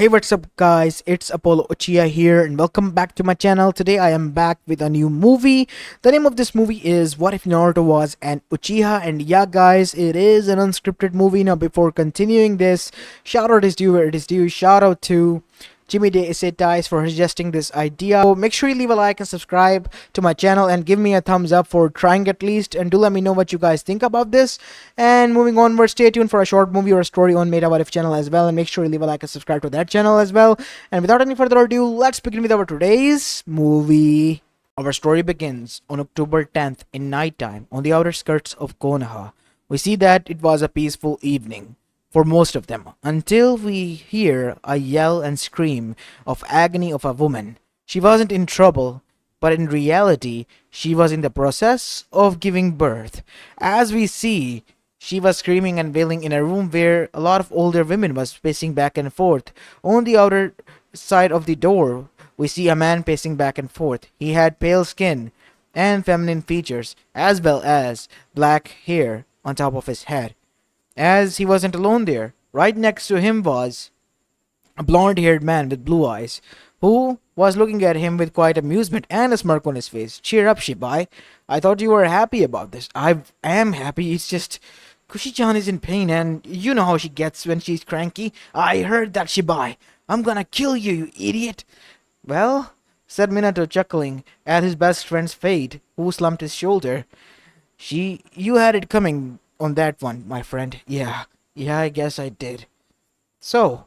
Hey, what's up guys, it's Apollo Uchiha here and welcome back to my channel. Today I am back with a new movie. The name of this movie is What If Naruto Was an Uchiha, and yeah guys, it is an unscripted movie. Now before continuing this, shout out is due where it is due. Shout out to Jimmy De Isetais for suggesting this idea. So make sure you leave a like and subscribe to my channel and give me a thumbs up for trying at least, and do let me know what you guys think about this. And moving onward, stay tuned for a short movie or a story on Meta What If channel as well, and make sure you leave a like and subscribe to that channel as well. And without any further ado, let's begin with our today's movie. Our story begins on October 10th in nighttime on the outer skirts of Konoha. We see that it was a peaceful evening for most of them, until we hear a yell and scream of agony of a woman. She wasn't in trouble, but in reality, she was in the process of giving birth. As we see, she was screaming and wailing in a room where a lot of older women was pacing back and forth. On the outer side of the door, we see a man pacing back and forth. He had pale skin and feminine features, as well as black hair on top of his head. As he wasn't alone there, right next to him was a blonde-haired man with blue eyes, who was looking at him with quite amusement and a smirk on his face. "Cheer up, Shibai. I thought you were happy about this." "I am happy, it's just Kushi-chan is in pain, and you know how she gets when she's cranky." "I heard that, Shibai. I'm gonna kill you, you idiot." "Well," said Minato, chuckling at his best friend's fate, who slumped his shoulder. You had it coming on that one, my friend." Yeah, I guess I did." "So,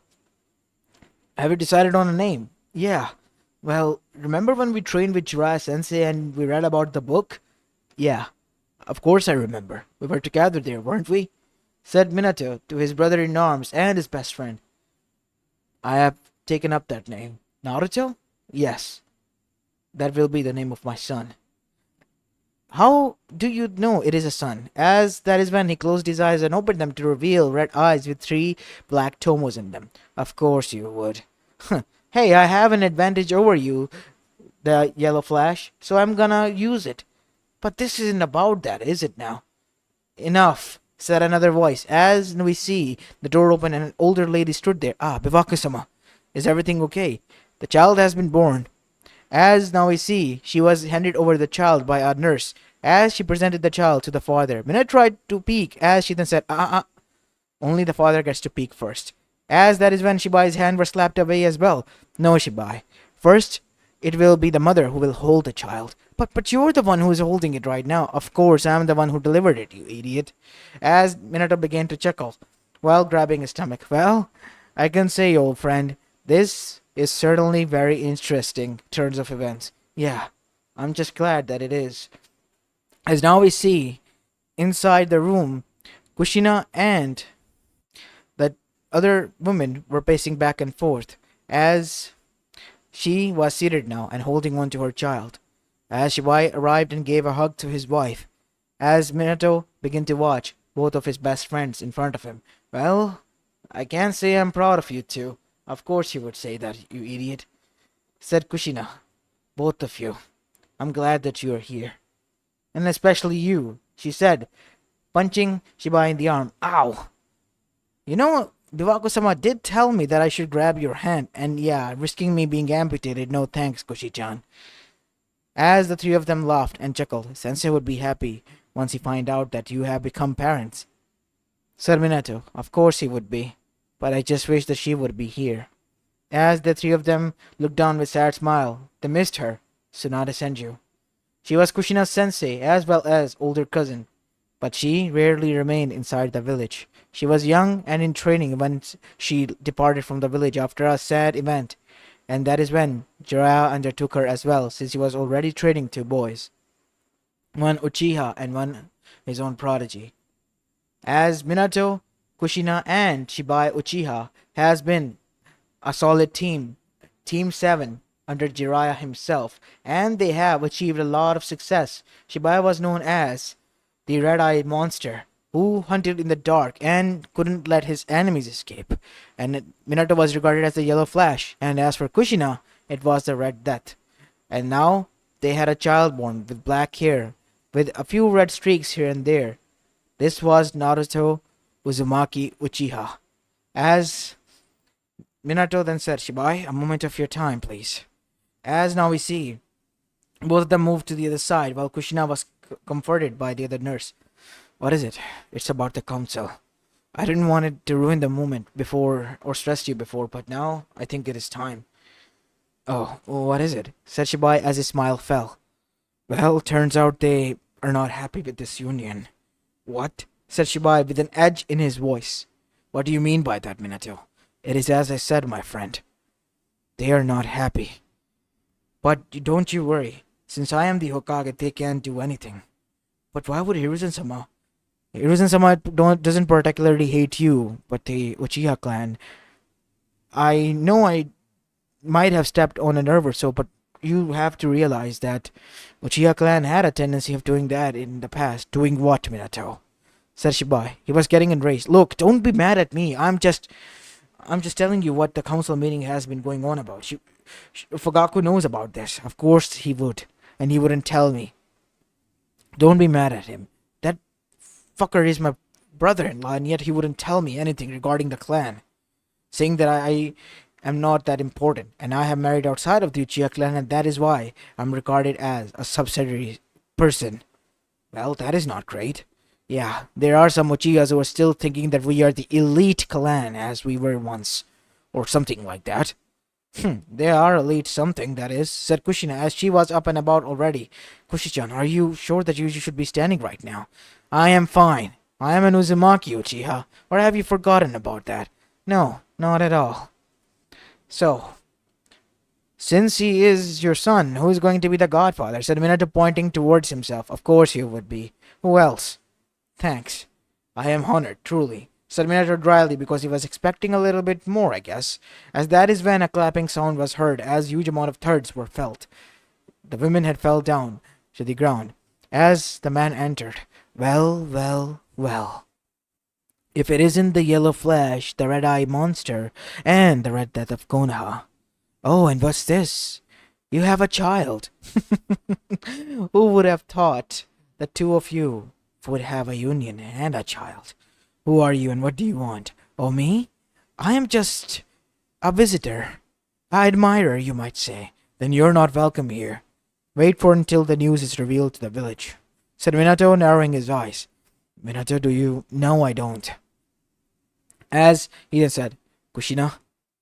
have you decided on a name?" "Yeah. Well, remember when we trained with Jiraiya-sensei and we read about the book?" "Yeah, of course I remember. We were together there, weren't we?" said Minato to his brother-in-arms and his best friend. "I have taken up that name." "Naruto?" "Yes. That will be the name of my son." "How do you know it is a son?" As that is when he closed his eyes and opened them to reveal red eyes with 3 black tomos in them. "Of course you would." "Hey, I have an advantage over you, the yellow flash, so I'm gonna use it." "But this isn't about that, is it now?" "Enough," said another voice, as we see the door open and an older lady stood there. "Ah, Bivaku-sama, is everything okay? The child has been born." As now we see, she was handed over the child by a nurse. As she presented the child to the father, Minna tried to peek, as she then said, only the father gets to peek first." As that is when Shibai's hand was slapped away as well. "No, Shibai. First, it will be the mother who will hold the child." But you're the one who is holding it right now." "Of course, I'm the one who delivered it, you idiot." As Minato began to chuckle, while grabbing his stomach. "Well, I can say, old friend, this is certainly very interesting turns of events." "Yeah, I'm just glad that it is." As now we see, inside the room, Kushina and the other women were pacing back and forth, as she was seated now and holding on to her child. As Shibai arrived and gave a hug to his wife, as Minato began to watch both of his best friends in front of him. "Well, I can't say I'm proud of you two." "Of course you would say that, you idiot," said Kushina. "Both of you. I'm glad that you are here. And especially you," she said, punching Shibai in the arm. "Ow! You know, Bivaku-sama did tell me that I should grab your hand, and yeah, risking me being amputated, no thanks, Kushi-chan." As the 3 of them laughed and chuckled, "Sensei would be happy once he find out that you have become parents," said Minato. "Of course he would be, but I just wish that she would be here." As the 3 of them looked down with sad smile, they missed her, Tsunade Senju. She was Kushina's sensei as well as older cousin, but she rarely remained inside the village. She was young and in training when she departed from the village after a sad event, and that is when Jiraiya undertook her as well, since he was already training 2 boys, one Uchiha and one his own prodigy. As Minato, Kushina, and Shibai Uchiha has been a solid team, Team 7, under Jiraiya himself, and they have achieved a lot of success. Shibai was known as the red-eyed monster, who hunted in the dark and couldn't let his enemies escape, and Minato was regarded as the Yellow Flash, and as for Kushina, it was the Red Death. And now they had a child born with black hair, with a few red streaks here and there. This was Naruto Uzumaki Uchiha. As Minato then said, Shibai, a moment of your time, please. As now we see, both of them moved to the other side while Kushina was comforted by the other nurse. What is it? It's about the council. I didn't want it to ruin the moment before or stress you before, but now I think it is time. Oh, what is it? Said Shibai as his smile fell. Well, turns out they are not happy with this union. What? Said Shibai with an edge in his voice. What do you mean by that, Minato? It is as I said, my friend. They are not happy. But don't you worry. Since I am the Hokage, they can't do anything. But why would Hiruzen-sama? Hiruzen-sama doesn't particularly hate you, but the Uchiha clan. I know I might have stepped on a nerve or so, but you have to realize that Uchiha clan had a tendency of doing that in the past. Doing what, Minato? Said Shibai. He was getting enraged. Look, don't be mad at me. I'm just telling you what the council meeting has been going on about. Fugaku knows about this. Of course he would. And he wouldn't tell me. Don't be mad at him. That fucker is my brother-in-law, and yet he wouldn't tell me anything regarding the clan. Saying that I am not that important, and I have married outside of the Uchiha clan, and that is why I'm regarded as a subsidiary person. Well, that is not great. Yeah, there are some Uchihas who are still thinking that we are the elite clan as we were once, or something like that. They are elite something, that is, said Kushina as she was up and about already. Kushi-chan, are you sure that you should be standing right now? I am fine. I am an Uzumaki Uchiha, or have you forgotten about that? No, not at all. So, since he is your son, who is going to be the godfather? Said Minato, pointing towards himself. Of course you would be. Who else? Thanks. I am honored, truly, said Minato dryly, because he was expecting a little bit more, I guess, as that is when a clapping sound was heard as huge amount of thirds were felt. The women had fell down to the ground as the man entered. Well, well, well. If it isn't the Yellow Flash, the Red-Eye Monster, and the Red Death of Konoha. Oh, and what's this? You have a child. Who would have thought the two of you would have a union and a child? Who are you and what do you want? Oh, me? I am just a visitor. A admirer, you might say. Then you're not welcome here. Wait for until the news is revealed to the village, said Minato, narrowing his eyes. Minato, do you? No, I don't. As he then said, Kushina,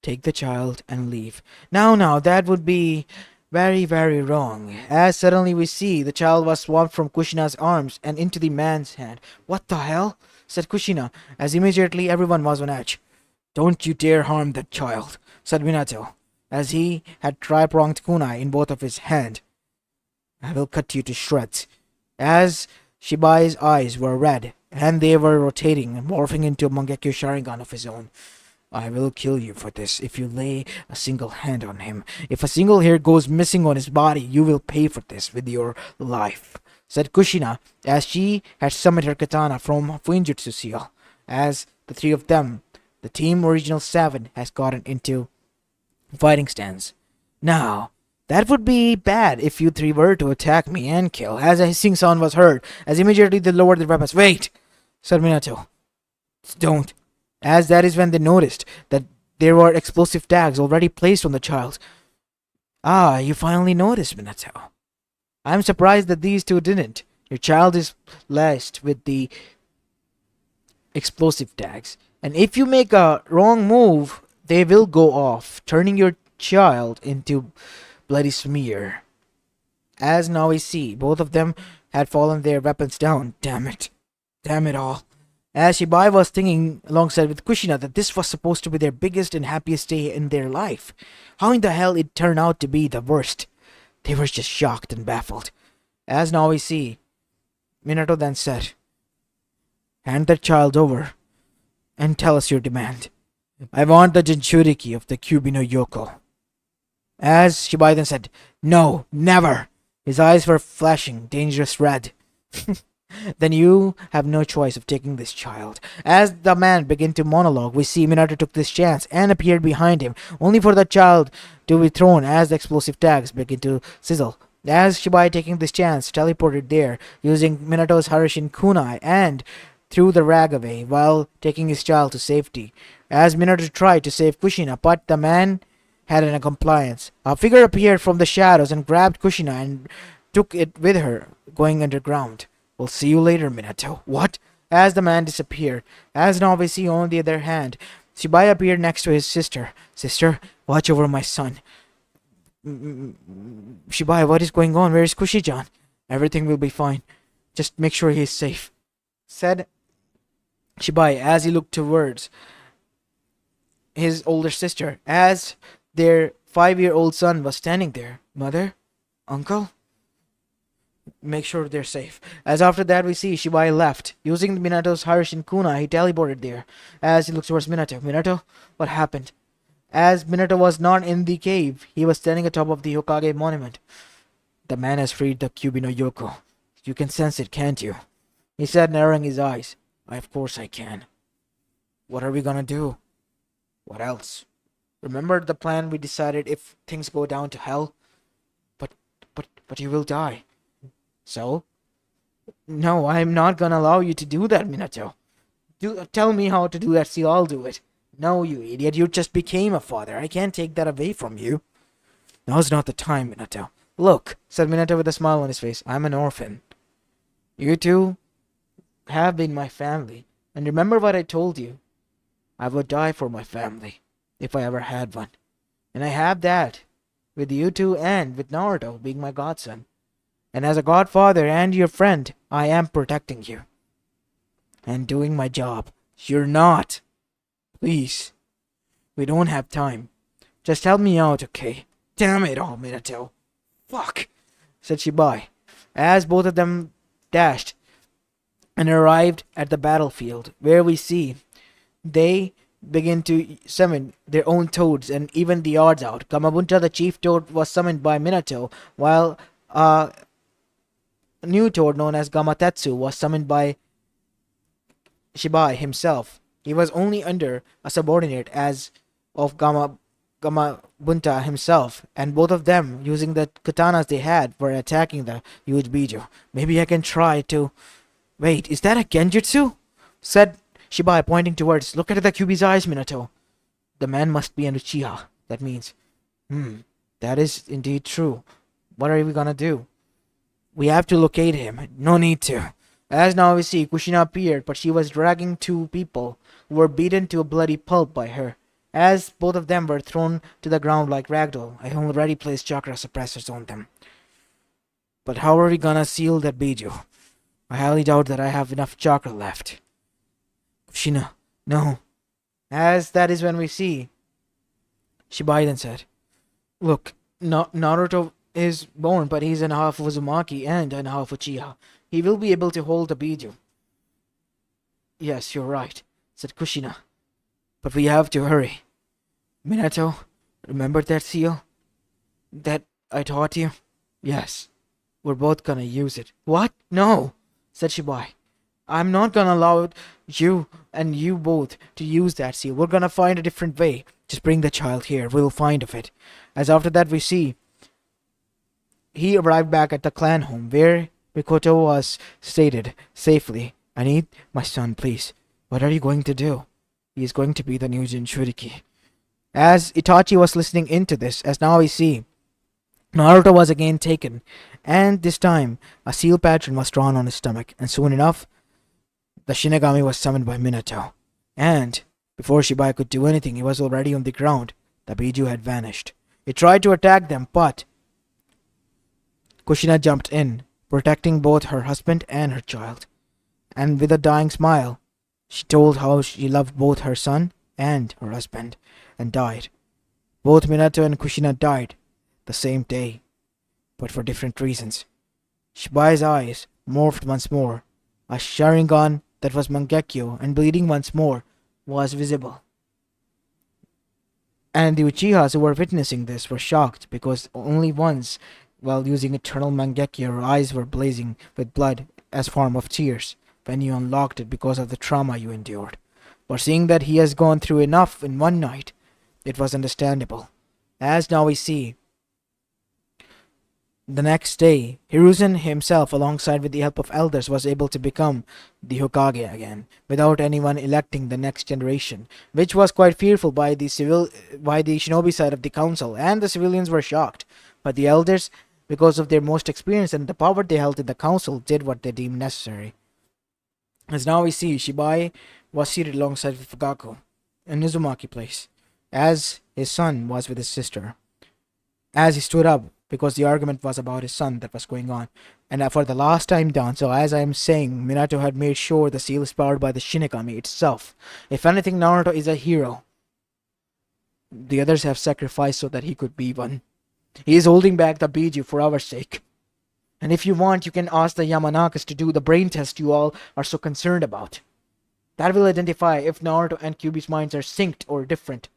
take the child and leave. Now, that would be very, very wrong. As suddenly we see the child was swapped from Kushina's arms and into the man's hand. What the hell? Said Kushina, as immediately everyone was on edge. Don't you dare harm that child, said Minato, as he had tri-pronged kunai in both of his hands. I will cut you to shreds. As Shibai's eyes were red, and they were rotating and morphing into a Mangekyo Sharingan of his own. I will kill you for this if you lay a single hand on him. If a single hair goes missing on his body, you will pay for this with your life, said Kushina, as she had summoned her katana from Fuinjutsu seal. As the three of them, the Team Original 7 has gotten into fighting stance. Now, that would be bad if you three were to attack me and kill, as a hissing sound was heard, as immediately they lowered their weapons. Wait, said Minato. Don't. As that is when they noticed that there were explosive tags already placed on the child. Ah, you finally noticed, Minato. I'm surprised that these two didn't. Your child is laced with the explosive tags, and if you make a wrong move, they will go off, turning your child into bloody smear. As now we see, both of them had fallen their weapons down. Damn it. Damn it all. As Shibai was thinking alongside with Kushina that this was supposed to be their biggest and happiest day in their life. How in the hell it turned out to be the worst? They were just shocked and baffled. As now we see, Minato then said, hand that child over and tell us your demand. I want the Jinchuriki of the Kyubi no Yoko. As Shibai then said, no, never. His eyes were flashing dangerous red. Then you have no choice of taking this child. As the man began to monologue, we see Minato took this chance and appeared behind him, only for the child to be thrown as the explosive tags begin to sizzle. As Shibai, taking this chance, teleported there, using Minato's Harishin kunai, and threw the rag away while taking his child to safety. as Minato tried to save Kushina, but the man had an compliance. A figure appeared from the shadows and grabbed Kushina and took it with her, going underground. We'll see you later, Minato. What? As the man disappeared, as now we see on the other hand, Shibai appeared next to his sister. Sister, watch over my son. Shibai, what is going on? Where is Kushi-chan? Everything will be fine. Just make sure he is safe, said Shibai as he looked towards his older sister, as their 5-year-old son was standing there. Mother? Uncle? Make sure they're safe. As after that we see Shibai left. Using Minato's Harishin Kuna, he teleported there. As he looks towards Minato. Minato? What happened? As Minato was not in the cave, he was standing atop of the Hokage monument. The man has freed the Kyuubi no Yoko. You can sense it, can't you? He said, narrowing his eyes. Of course I can. What are we gonna do? What else? Remember the plan we decided if things go down to hell? But you will die. So? No, I'm not gonna allow you to do that, Minato. Tell me how to do that, see, I'll do it. No, you idiot, you just became a father. I can't take that away from you. Now's not the time, Minato. Look, said Minato with a smile on his face, I'm an orphan. You two have been my family. And remember what I told you. I would die for my family, if I ever had one. And I have that, with you two and with Naruto being my godson. And as a godfather and your friend, I am protecting you. And doing my job. You're not. Please. We don't have time. Just help me out, okay? Damn it all, Minato. Fuck, said Shibai, as both of them dashed and arrived at the battlefield, where we see they begin to summon their own toads, and even the odds out. Gamabunta, the chief toad, was summoned by Minato, while a new toad known as Gamatetsu was summoned by Shibai himself. He was only under a subordinate as of Gamabunta himself, and both of them, using the katanas they had, were attacking the huge Biju. Maybe I can try to... Wait, is that a genjutsu? Said Shibai, pointing towards. Look at the Kyuubi's eyes, Minato. The man must be an Uchiha. That means... that is indeed true. What are we gonna do? We have to locate him. No need to. As now we see, Kushina appeared, but she was dragging two people who were beaten to a bloody pulp by her. As both of them were thrown to the ground like ragdoll, I already placed chakra suppressors on them. But how are we gonna seal that Biju? I highly doubt that I have enough chakra left. Kushina, no. As that is when we see, Shibai then said, Look, Naruto is born, but he's an half Uzumaki and an half Uchiha. He will be able to hold the Biju. Yes, you're right, said Kushina. But we have to hurry. Minato, remember that seal? That I taught you? Yes. We're both gonna use it. What? No, said Shibai. I'm not gonna allow you and you both to use that seal. We're gonna find a different way. Just bring the child here. We'll find of it. As after that we see he arrived back at the clan home where Mikoto was stated safely. I need my son, please. What are you going to do? He is going to be the new Jinchuriki. As Itachi was listening into this, as now we see, Naruto was again taken, and this time a seal pattern was drawn on his stomach, and soon enough, the Shinigami was summoned by Minato. And before Shibai could do anything, he was already on the ground. The Biju had vanished. He tried to attack them, but Kushina jumped in, protecting both her husband and her child. And with a dying smile, she told how she loved both her son and her husband, and died. Both Minato and Kushina died the same day, but for different reasons. Shibai's eyes morphed once more. A Sharingan that was Mangekyo and bleeding once more was visible. And the Uchihas who were witnessing this were shocked because only once, while using Eternal Mangekyo, her eyes were blazing with blood as form of tears when you unlocked it because of the trauma you endured. But seeing that he has gone through enough in one night, it was understandable. As now we see, The next day, Hiruzen himself, alongside with the help of elders, was able to become the Hokage again, without anyone electing the next generation, which was quite fearful by the shinobi side of the council, and the civilians were shocked. But the elders, because of their most experience and the power they held in the council, did what they deemed necessary. As now we see, Shibai was seated alongside with Fugaku in Uzumaki place, as his son was with his sister. As he stood up, because the argument was about his son that was going on. And for the last time down, so as I am saying, Minato had made sure the seal is powered by the Shinigami itself. If anything, Naruto is a hero. The others have sacrificed so that he could be one. He is holding back the Biju for our sake. And if you want, you can ask the Yamanakas to do the brain test you all are so concerned about. That will identify if Naruto and Kyuubi's minds are synced or different.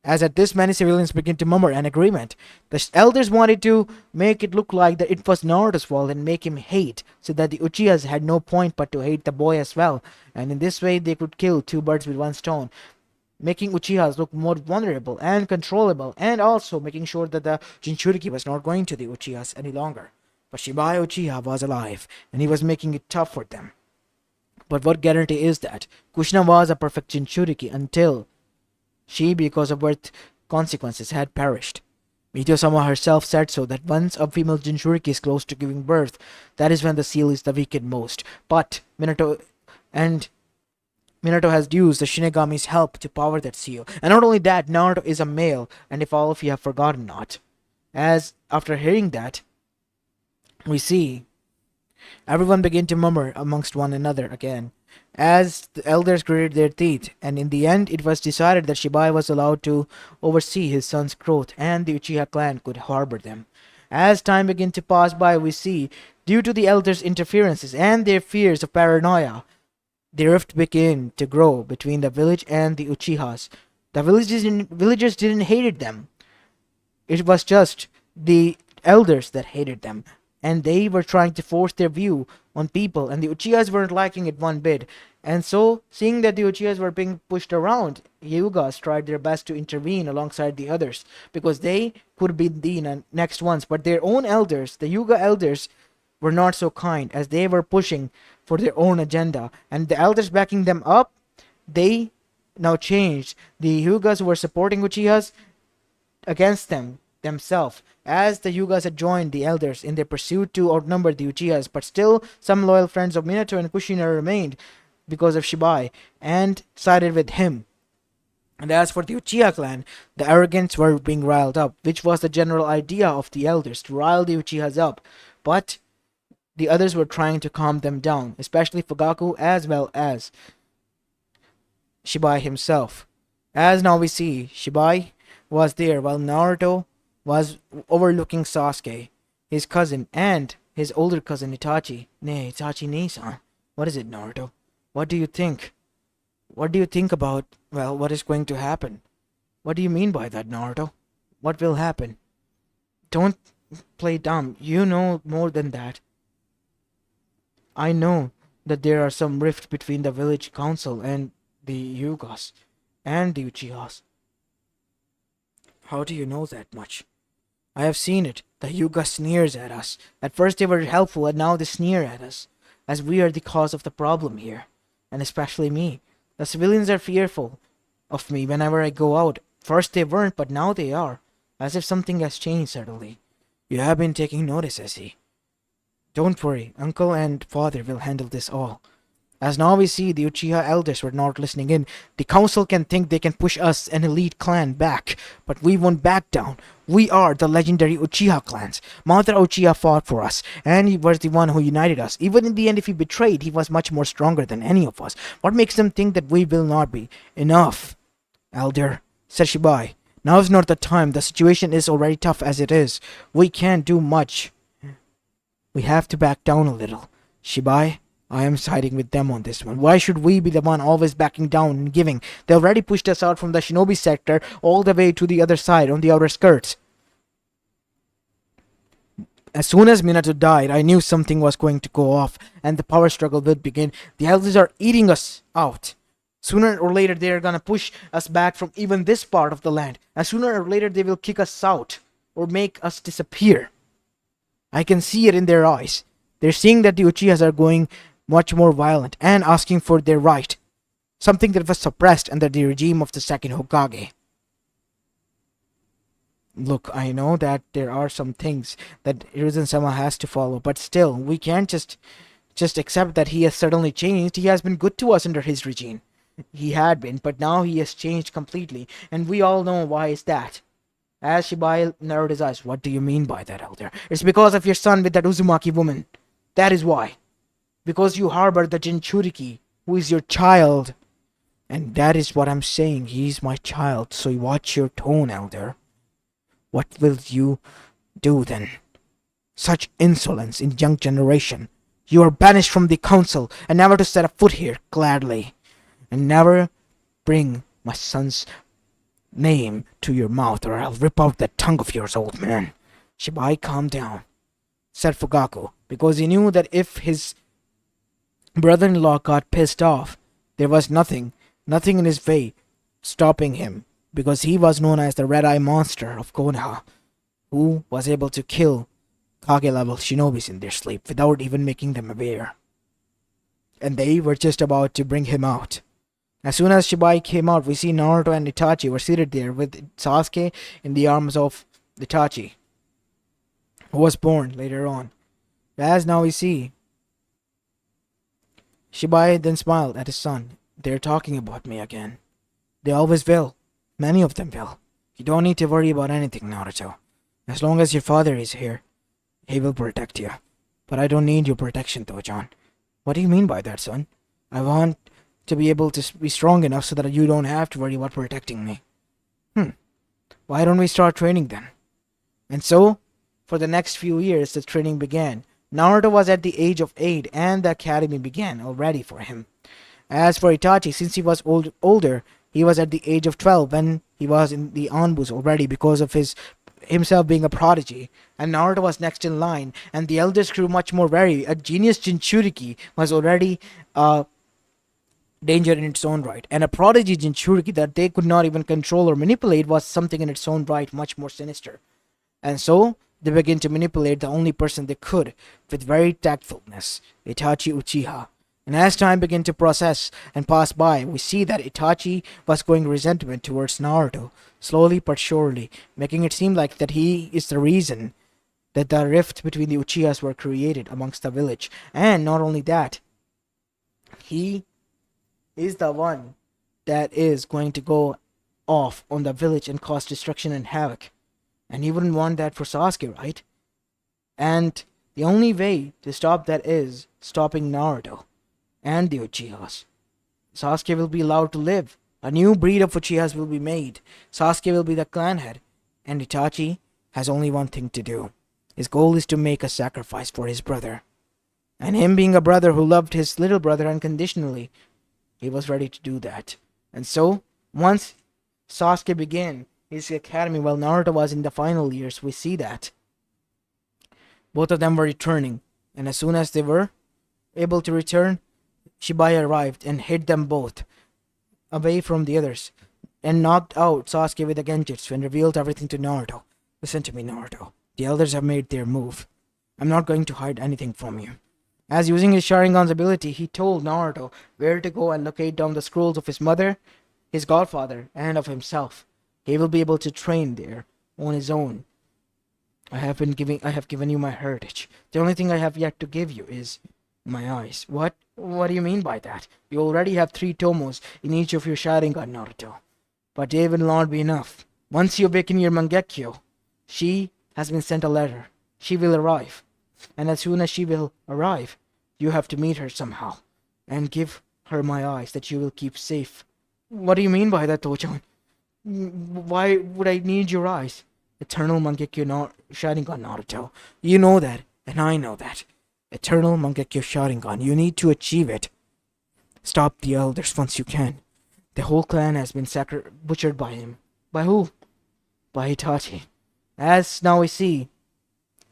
As at this, many civilians begin to murmur an agreement. The elders wanted to make it look like that it was Naruto's fault and make him hate, so that the Uchihas had no point but to hate the boy as well, and in this way they could kill two birds with one stone, making Uchihas look more vulnerable and controllable, and also making sure that the Jinchuriki was not going to the Uchihas any longer. But Shibai Uchiha was alive, and he was making it tough for them. But what guarantee is that? Kushina was a perfect Jinchuriki until she, because of birth consequences, had perished. Mito-sama herself said so, that once a female Jinchuriki is close to giving birth, that is when the seal is the weakened most. But Minato has used the Shinigami's help to power that seal. And not only that, Naruto is a male, and if all of you have forgotten not. As after hearing that, we see everyone begin to murmur amongst one another again, as the elders gritted their teeth, and in the end it was decided that Shibai was allowed to oversee his son's growth, and the Uchiha clan could harbor them. As time began to pass by, we see, due to the elders' interferences and their fears of paranoia, the rift began to grow between the village and the Uchihas. The villagers didn't hate them. It was just the elders that hated them, and they were trying to force their view on people, and the Uchihas weren't liking it one bit. And so, seeing that the Uchihas were being pushed around, Hyugas tried their best to intervene alongside the others, because they could be the next ones. But their own elders, the Hyuga elders, were not so kind, as they were pushing for their own agenda. And the elders backing them up, they now changed. The Hyugas who were supporting Uchihas against themselves, as the Hyugas had joined the elders in their pursuit to outnumber the Uchihas. But still, some loyal friends of Minato and Kushina remained because of Shibai and sided with him. And as for the Uchiha clan, the arrogants were being riled up, which was the general idea of the elders, to rile the Uchihas up. But the others were trying to calm them down, especially Fugaku as well as Shibai himself. As now we see, Shibai was there while Naruto was overlooking Sasuke, his cousin, and his older cousin Itachi. Nay, Itachi Nisan. What is it, Naruto? What do you think? What do you think about, well, what is going to happen? What do you mean by that, Naruto? What will happen? Don't play dumb. You know more than that. I know that there are some rift between the village council and the Hyugas and the Uchihas. How do you know that much? I have seen it. The Hyuga sneers at us. At first they were helpful, and now they sneer at us, as we are the cause of the problem here, and especially me. The civilians are fearful of me whenever I go out. First they weren't, but now they are, as if something has changed suddenly. You have been taking notice, I see. Don't worry, uncle and father will handle this all. As now we see, the Uchiha elders were not listening in. The council can think they can push us, an elite clan, back, but we won't back down. We are the legendary Uchiha clans. Madara Uchiha fought for us, and he was the one who united us. Even in the end, if he betrayed, he was much more stronger than any of us. What makes them think that we will not be? Enough, elder, said Shibai. Now is not the time. The situation is already tough as it is. We can't do much. We have to back down a little. Shibai, I am siding with them on this one. Why should we be the one always backing down and giving? They already pushed us out from the Shinobi sector all the way to the other side, on the outer skirts. As soon as Minato died, I knew something was going to go off, and the power struggle would begin. The elders are eating us out. Sooner or later, they are gonna push us back from even this part of the land. And sooner or later, they will kick us out, or make us disappear. I can see it in their eyes. They're seeing that the Uchihas are going much more violent and asking for their right, something that was suppressed under the regime of the second Hokage. Look, I know that there are some things that Hiruzen-sama has to follow, but still, we can't just accept that he has suddenly changed. He has been good to us under his regime. He had been, but now he has changed completely, and we all know why is that. As Shibai narrowed his eyes, what do you mean by that, Elder? It's because of your son with that Uzumaki woman. That is why. Because you harbor the Jinchuriki, who is your child. And that is what I'm saying. He's my child, so watch your tone, Elder. What will you do then? Such insolence in young generation. You are banished from the council and never to set a foot here, gladly. And never bring my son's name to your mouth or I'll rip out that tongue of yours, old man. Shibai, calm down, said Fugaku, because he knew that if his brother-in-law got pissed off, there was nothing in his way stopping him, because he was known as the Red-Eye Monster of Konoha, who was able to kill Kage-level shinobis in their sleep without even making them aware. And they were just about to bring him out. As soon as Shibai came out, we see Naruto and Itachi were seated there with Sasuke in the arms of Itachi, who was born later on. As now we see, Shibai then smiled at his son. They're talking about me again. They always will. Many of them will. You don't need to worry about anything, Naruto. As long as your father is here, he will protect you. But I don't need your protection, though, John. What do you mean by that, son? I want to be able to be strong enough so that you don't have to worry about protecting me. Why don't we start training then? And so, for the next few years, the training began. Naruto was at the age of 8 and the academy began already for him. As for Itachi, since he was older, he was at the age of 12 when he was in the Anbus already because of himself being a prodigy. And Naruto was next in line, and the elders grew much more wary. A genius Jinchuriki was already danger in its own right, and a prodigy Jinchuriki that they could not even control or manipulate was something in its own right much more sinister. And so they began to manipulate the only person they could with very tactfulness, Itachi Uchiha. And as time began to process and pass by, we see that Itachi was growing resentment towards Naruto, slowly but surely, making it seem like that he is the reason that the rift between the Uchihas were created amongst the village. And not only that, he is the one that is going to go off on the village and cause destruction and havoc. And he wouldn't want that for Sasuke, right? And the only way to stop that is stopping Naruto and the Uchihas. Sasuke will be allowed to live. A new breed of Uchihas will be made. Sasuke will be the clan head. And Itachi has only one thing to do. His goal is to make a sacrifice for his brother. And him being a brother who loved his little brother unconditionally, he was ready to do that. And so, once Sasuke began his academy while Naruto was in the final years, we see that both of them were returning. And as soon as they were able to return, Shibai arrived and hid them both away from the others and knocked out Sasuke with the Genjutsu and revealed everything to Naruto. Listen to me, Naruto. The elders have made their move. I'm not going to hide anything from you. As using his Sharingan's ability, he told Naruto where to go and locate down the scrolls of his mother, his godfather, and of himself. He will be able to train there on his own. I have given you my heritage. The only thing I have yet to give you is my eyes. What do you mean by that? You already have 3 tomos in each of your Sharingan, Naruto. But they will not be enough. Once you awaken your Mangekyo, she has been sent a letter. She will arrive. And as soon as she will arrive, you have to meet her somehow and give her my eyes that you will keep safe. What do you mean by that, Tojo? Why would I need your eyes? Eternal Mangekyo Sharingan, Naruto. You know that, and I know that. Eternal Mangekyo Sharingan. You need to achieve it. Stop the elders once you can. The whole clan has been butchered by him. By who? By Itachi. As now we see,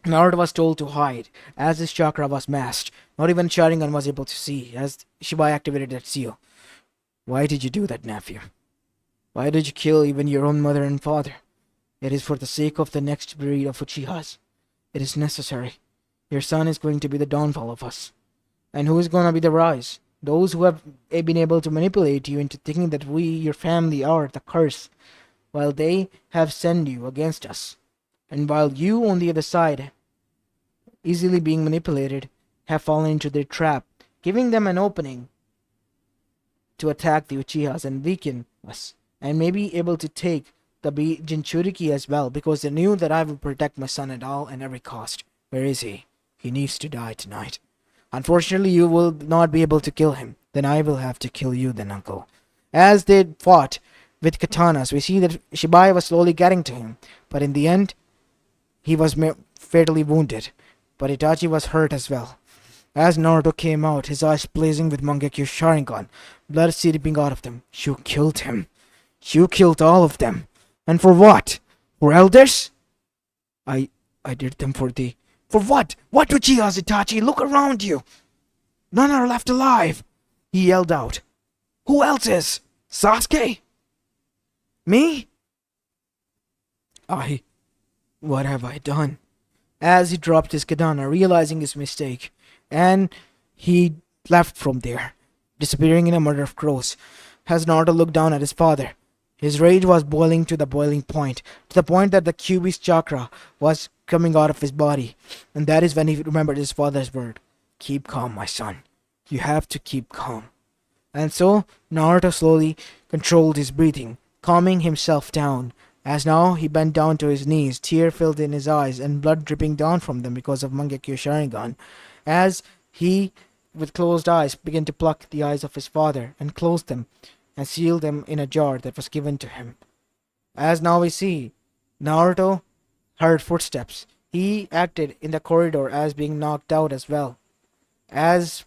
Naruto was told to hide, as his chakra was masked. Not even Sharingan was able to see, as Shibai activated that seal. Why did you do that, nephew? Why did you kill even your own mother and father? It is for the sake of the next breed of Uchihas. It is necessary. Your son is going to be the downfall of us. And who is going to be the rise? Those who have been able to manipulate you into thinking that we, your family, are the curse, while they have sent you against us. And while you, on the other side, easily being manipulated, have fallen into their trap, giving them an opening to attack the Uchihas and weaken us, and maybe able to take the Jinchuriki as well, because they knew that I will protect my son at all and every cost. Where is he? He needs to die tonight. Unfortunately, you will not be able to kill him. Then I will have to kill you then, uncle. As they fought with katanas, we see that Shibai was slowly getting to him, but in the end, he was fatally wounded. But Itachi was hurt as well. As Naruto came out, his eyes blazing with Mangekyou Sharingan, blood seeping out of them. You killed him. You killed all of them. And for what? For elders? I did them for the... For what? What Uchihas, Itachi? Look around you. None are left alive. He yelled out. Who else is? Sasuke? Me? What have I done? As he dropped his katana, realizing his mistake, and he left from there, disappearing in a mutter of crows. As Naruto looked down at his father, his rage was boiling to the boiling point, to the point that the Kyuubi's chakra was coming out of his body. And that is when he remembered his father's word. Keep calm, my son. You have to keep calm. And so, Naruto slowly controlled his breathing, calming himself down, as now he bent down to his knees, tear filled in his eyes, and blood dripping down from them because of Mangekyou Sharingan, as he, with closed eyes, began to pluck the eyes of his father, and close them, and seal them in a jar that was given to him. As now we see, Naruto heard footsteps. He acted in the corridor as being knocked out as well. As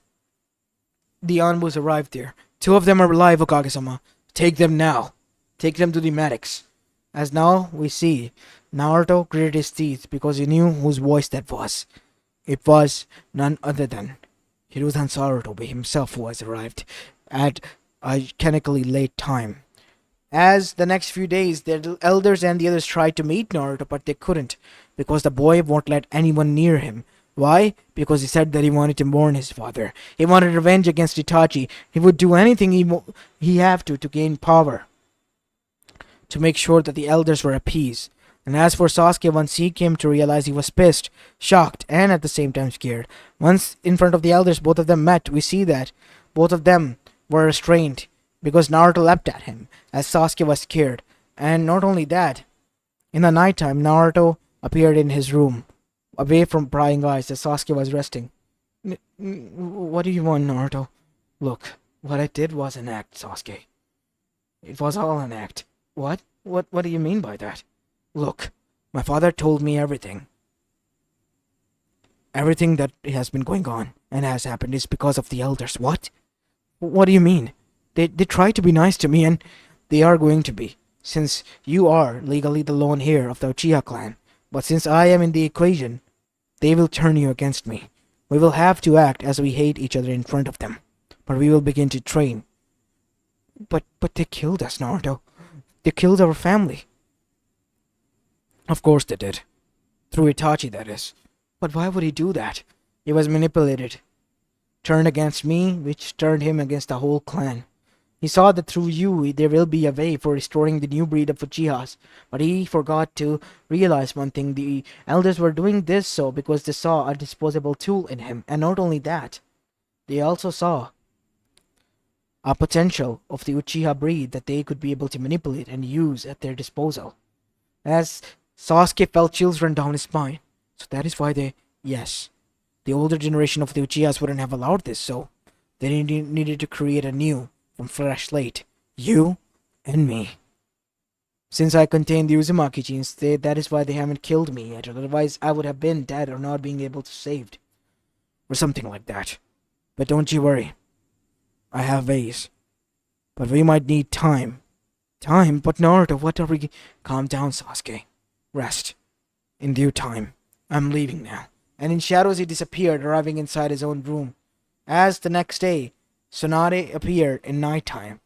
the Anbus arrived there, 2 of them are alive, Okage-sama. Take them now. Take them to the medics. As now we see, Naruto gritted his teeth because he knew whose voice that was. It was none other than Hiruzen Sarutobi himself who has arrived at a chemically late time. As the next few days, the elders and the others tried to meet Naruto, but they couldn't, because the boy won't let anyone near him. Why? Because he said that he wanted to mourn his father. He wanted revenge against Itachi. He would do anything he have to gain power, to make sure that the elders were appeased. And as for Sasuke, once he came to realize, he was pissed, shocked, and at the same time scared. Once in front of the elders, both of them met. We see that both of them were restrained because Naruto leapt at him, as Sasuke was scared. And not only that, in the nighttime, Naruto appeared in his room, away from prying eyes, as Sasuke was resting. What do you want, Naruto? Look, what I did was an act, Sasuke. It was all an act. What? What do you mean by that? Look, my father told me everything. Everything that has been going on and has happened is because of the elders. What? What do you mean? They try to be nice to me, and they are going to be, since you are legally the lone heir of the Uchiha clan. But since I am in the equation, they will turn you against me. We will have to act as we hate each other in front of them. But we will begin to train. But they killed us, Naruto. They killed our family. Of course they did. Through Itachi, that is. But why would he do that? He was manipulated. Turned against me, which turned him against the whole clan. He saw that through you there will be a way for restoring the new breed of Uchihas. But he forgot to realize one thing. The elders were doing this so because they saw a disposable tool in him. And not only that, they also saw a potential of the Uchiha breed that they could be able to manipulate and use at their disposal. As Sasuke felt chills run down his spine. So that is why yes, the older generation of the Uchihas wouldn't have allowed this, so they needed to create a new, from fresh slate. You and me. Since I contain the Uzumaki genes, that is why they haven't killed me yet, otherwise I would have been dead or not being able to saved. Or something like that. But don't you worry. I have ways. But we might need time. Time? But Naruto, what are we... Calm down, Sasuke. Rest. In due time. I'm leaving now. And in shadows he disappeared, arriving inside his own room. As the next day, Tsunade appeared in nighttime,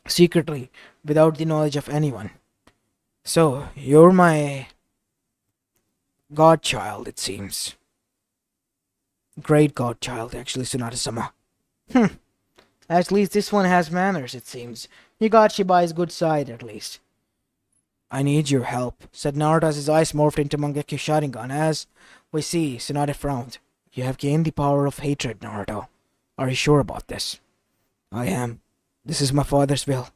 secretly, without the knowledge of anyone. So, you're my godchild, it seems. Great godchild, actually, Tsunade-sama. At least this one has manners, it seems. You got Shibai's good side, at least. I need your help, said Naruto as his eyes morphed into Mangekyo Sharingan. As we see, Tsunade frowned. You have gained the power of hatred, Naruto. Are you sure about this? I am. This is my father's will.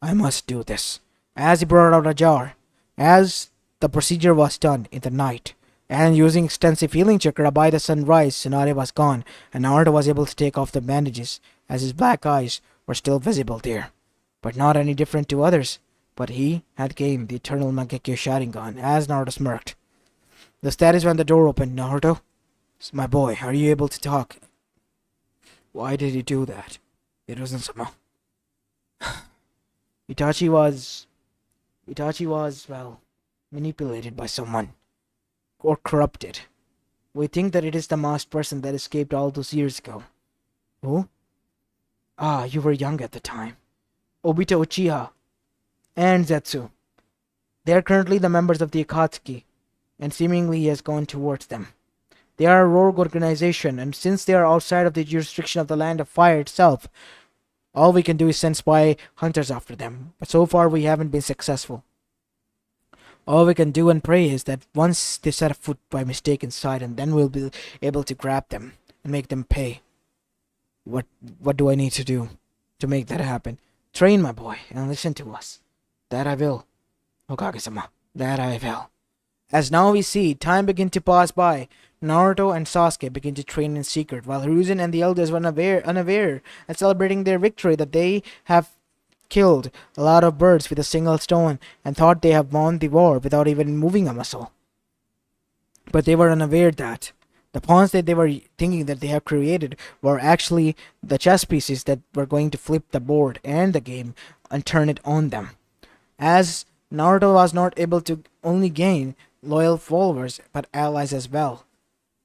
I must do this. As he brought out a jar, as the procedure was done in the night, and using extensive healing chakra by the sunrise, Tsunade was gone, and Naruto was able to take off the bandages, as his black eyes were still visible there, but not any different to others. But he had gained the eternal Mangekyo Sharingan, as Naruto smirked. Thus that is when the door opened. Naruto, my boy, are you able to talk? Why did you do that? It wasn't somehow. Itachi was, well, manipulated by someone. Or corrupted. We think that it is the masked person that escaped all those years ago. Who? Ah, you were young at the time. Obito Uchiha and Zetsu. They are currently the members of the Akatsuki, and seemingly he has gone towards them. They are a rogue organization, and since they are outside of the jurisdiction of the Land of Fire itself, all we can do is send spy hunters after them, but so far we haven't been successful. All we can do and pray is that once they set a foot by mistake inside, and then we'll be able to grab them and make them pay. What do I need to do to make that happen? Train, my boy, and listen to us. That I will. Hokage-sama, that I will. As now we see, time begin to pass by. Naruto and Sasuke begin to train in secret, while Hiruzen and the elders were unaware and celebrating their victory that they have killed a lot of birds with a single stone and thought they have won the war without even moving a muscle. But they were unaware that the pawns that they were thinking that they have created were actually the chess pieces that were going to flip the board and the game and turn it on them. As Naruto was not able to only gain loyal followers but allies as well.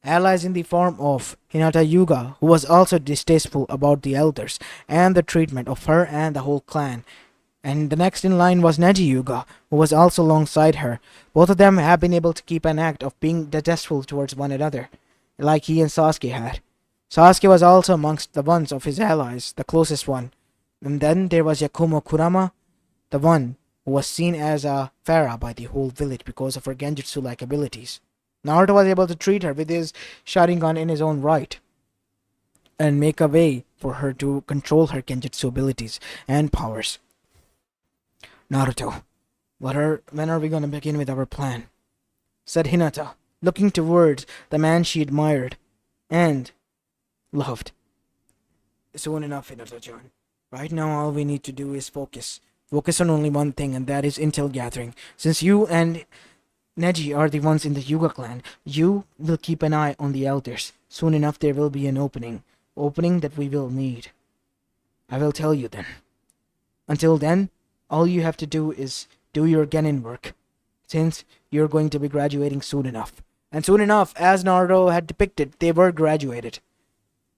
Allies in the form of Hinata Yuga, who was also distasteful about the elders and the treatment of her and the whole clan. And the next in line was Neji Yuga, who was also alongside her. Both of them have been able to keep an act of being distasteful towards one another, like he and Sasuke had. Sasuke was also amongst the ones of his allies, the closest one. And then there was Yakumo Kurama, the one who was seen as a pharaoh by the whole village because of her genjutsu-like abilities. Naruto was able to treat her with his Sharingan in his own right and make a way for her to control her genjutsu abilities and powers. Naruto, when are we going to begin with our plan? Said Hinata, looking towards the man she admired and loved. Soon enough, Hinata-chan. Right now all we need to do is focus. Focus on only one thing, and that is intel gathering. Since you and Neji are the ones in the Yuga clan, you will keep an eye on the elders. Soon enough there will be an opening that we will need. I will tell you then. Until then, all you have to do is do your genin work, since you're going to be graduating soon enough. And soon enough, as Naruto had depicted, they were graduated.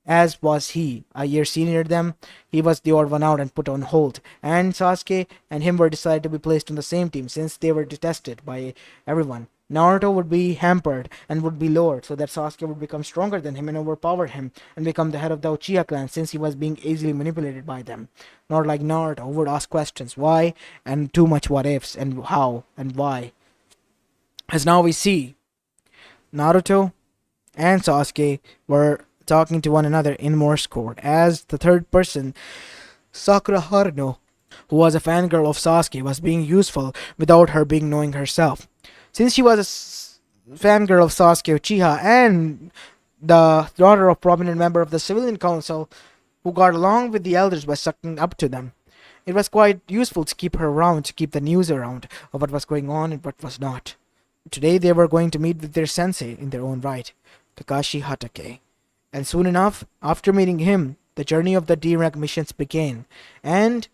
As was he, a year senior to them. He was the odd one out and put on hold, and Sasuke and him were decided to be placed on the same team since they were detested by everyone. Naruto would be hampered and would be lowered so that Sasuke would become stronger than him and overpower him and become the head of the Uchiha clan since he was being easily manipulated by them. Not like Naruto, who would ask questions why and too much what ifs and how and why. As now we see, Naruto and Sasuke were talking to one another in Morse code, as the third person, Sakura Haruno, who was a fangirl of Sasuke, was being useful without her being knowing herself. Since she was a fangirl of Sasuke Uchiha and the daughter of prominent member of the civilian council who got along with the elders by sucking up to them, it was quite useful to keep her around, to keep the news around of what was going on and what was not. Today they were going to meet with their sensei in their own right, Kakashi Hatake. And soon enough, after meeting him, the journey of the D-rank missions began. And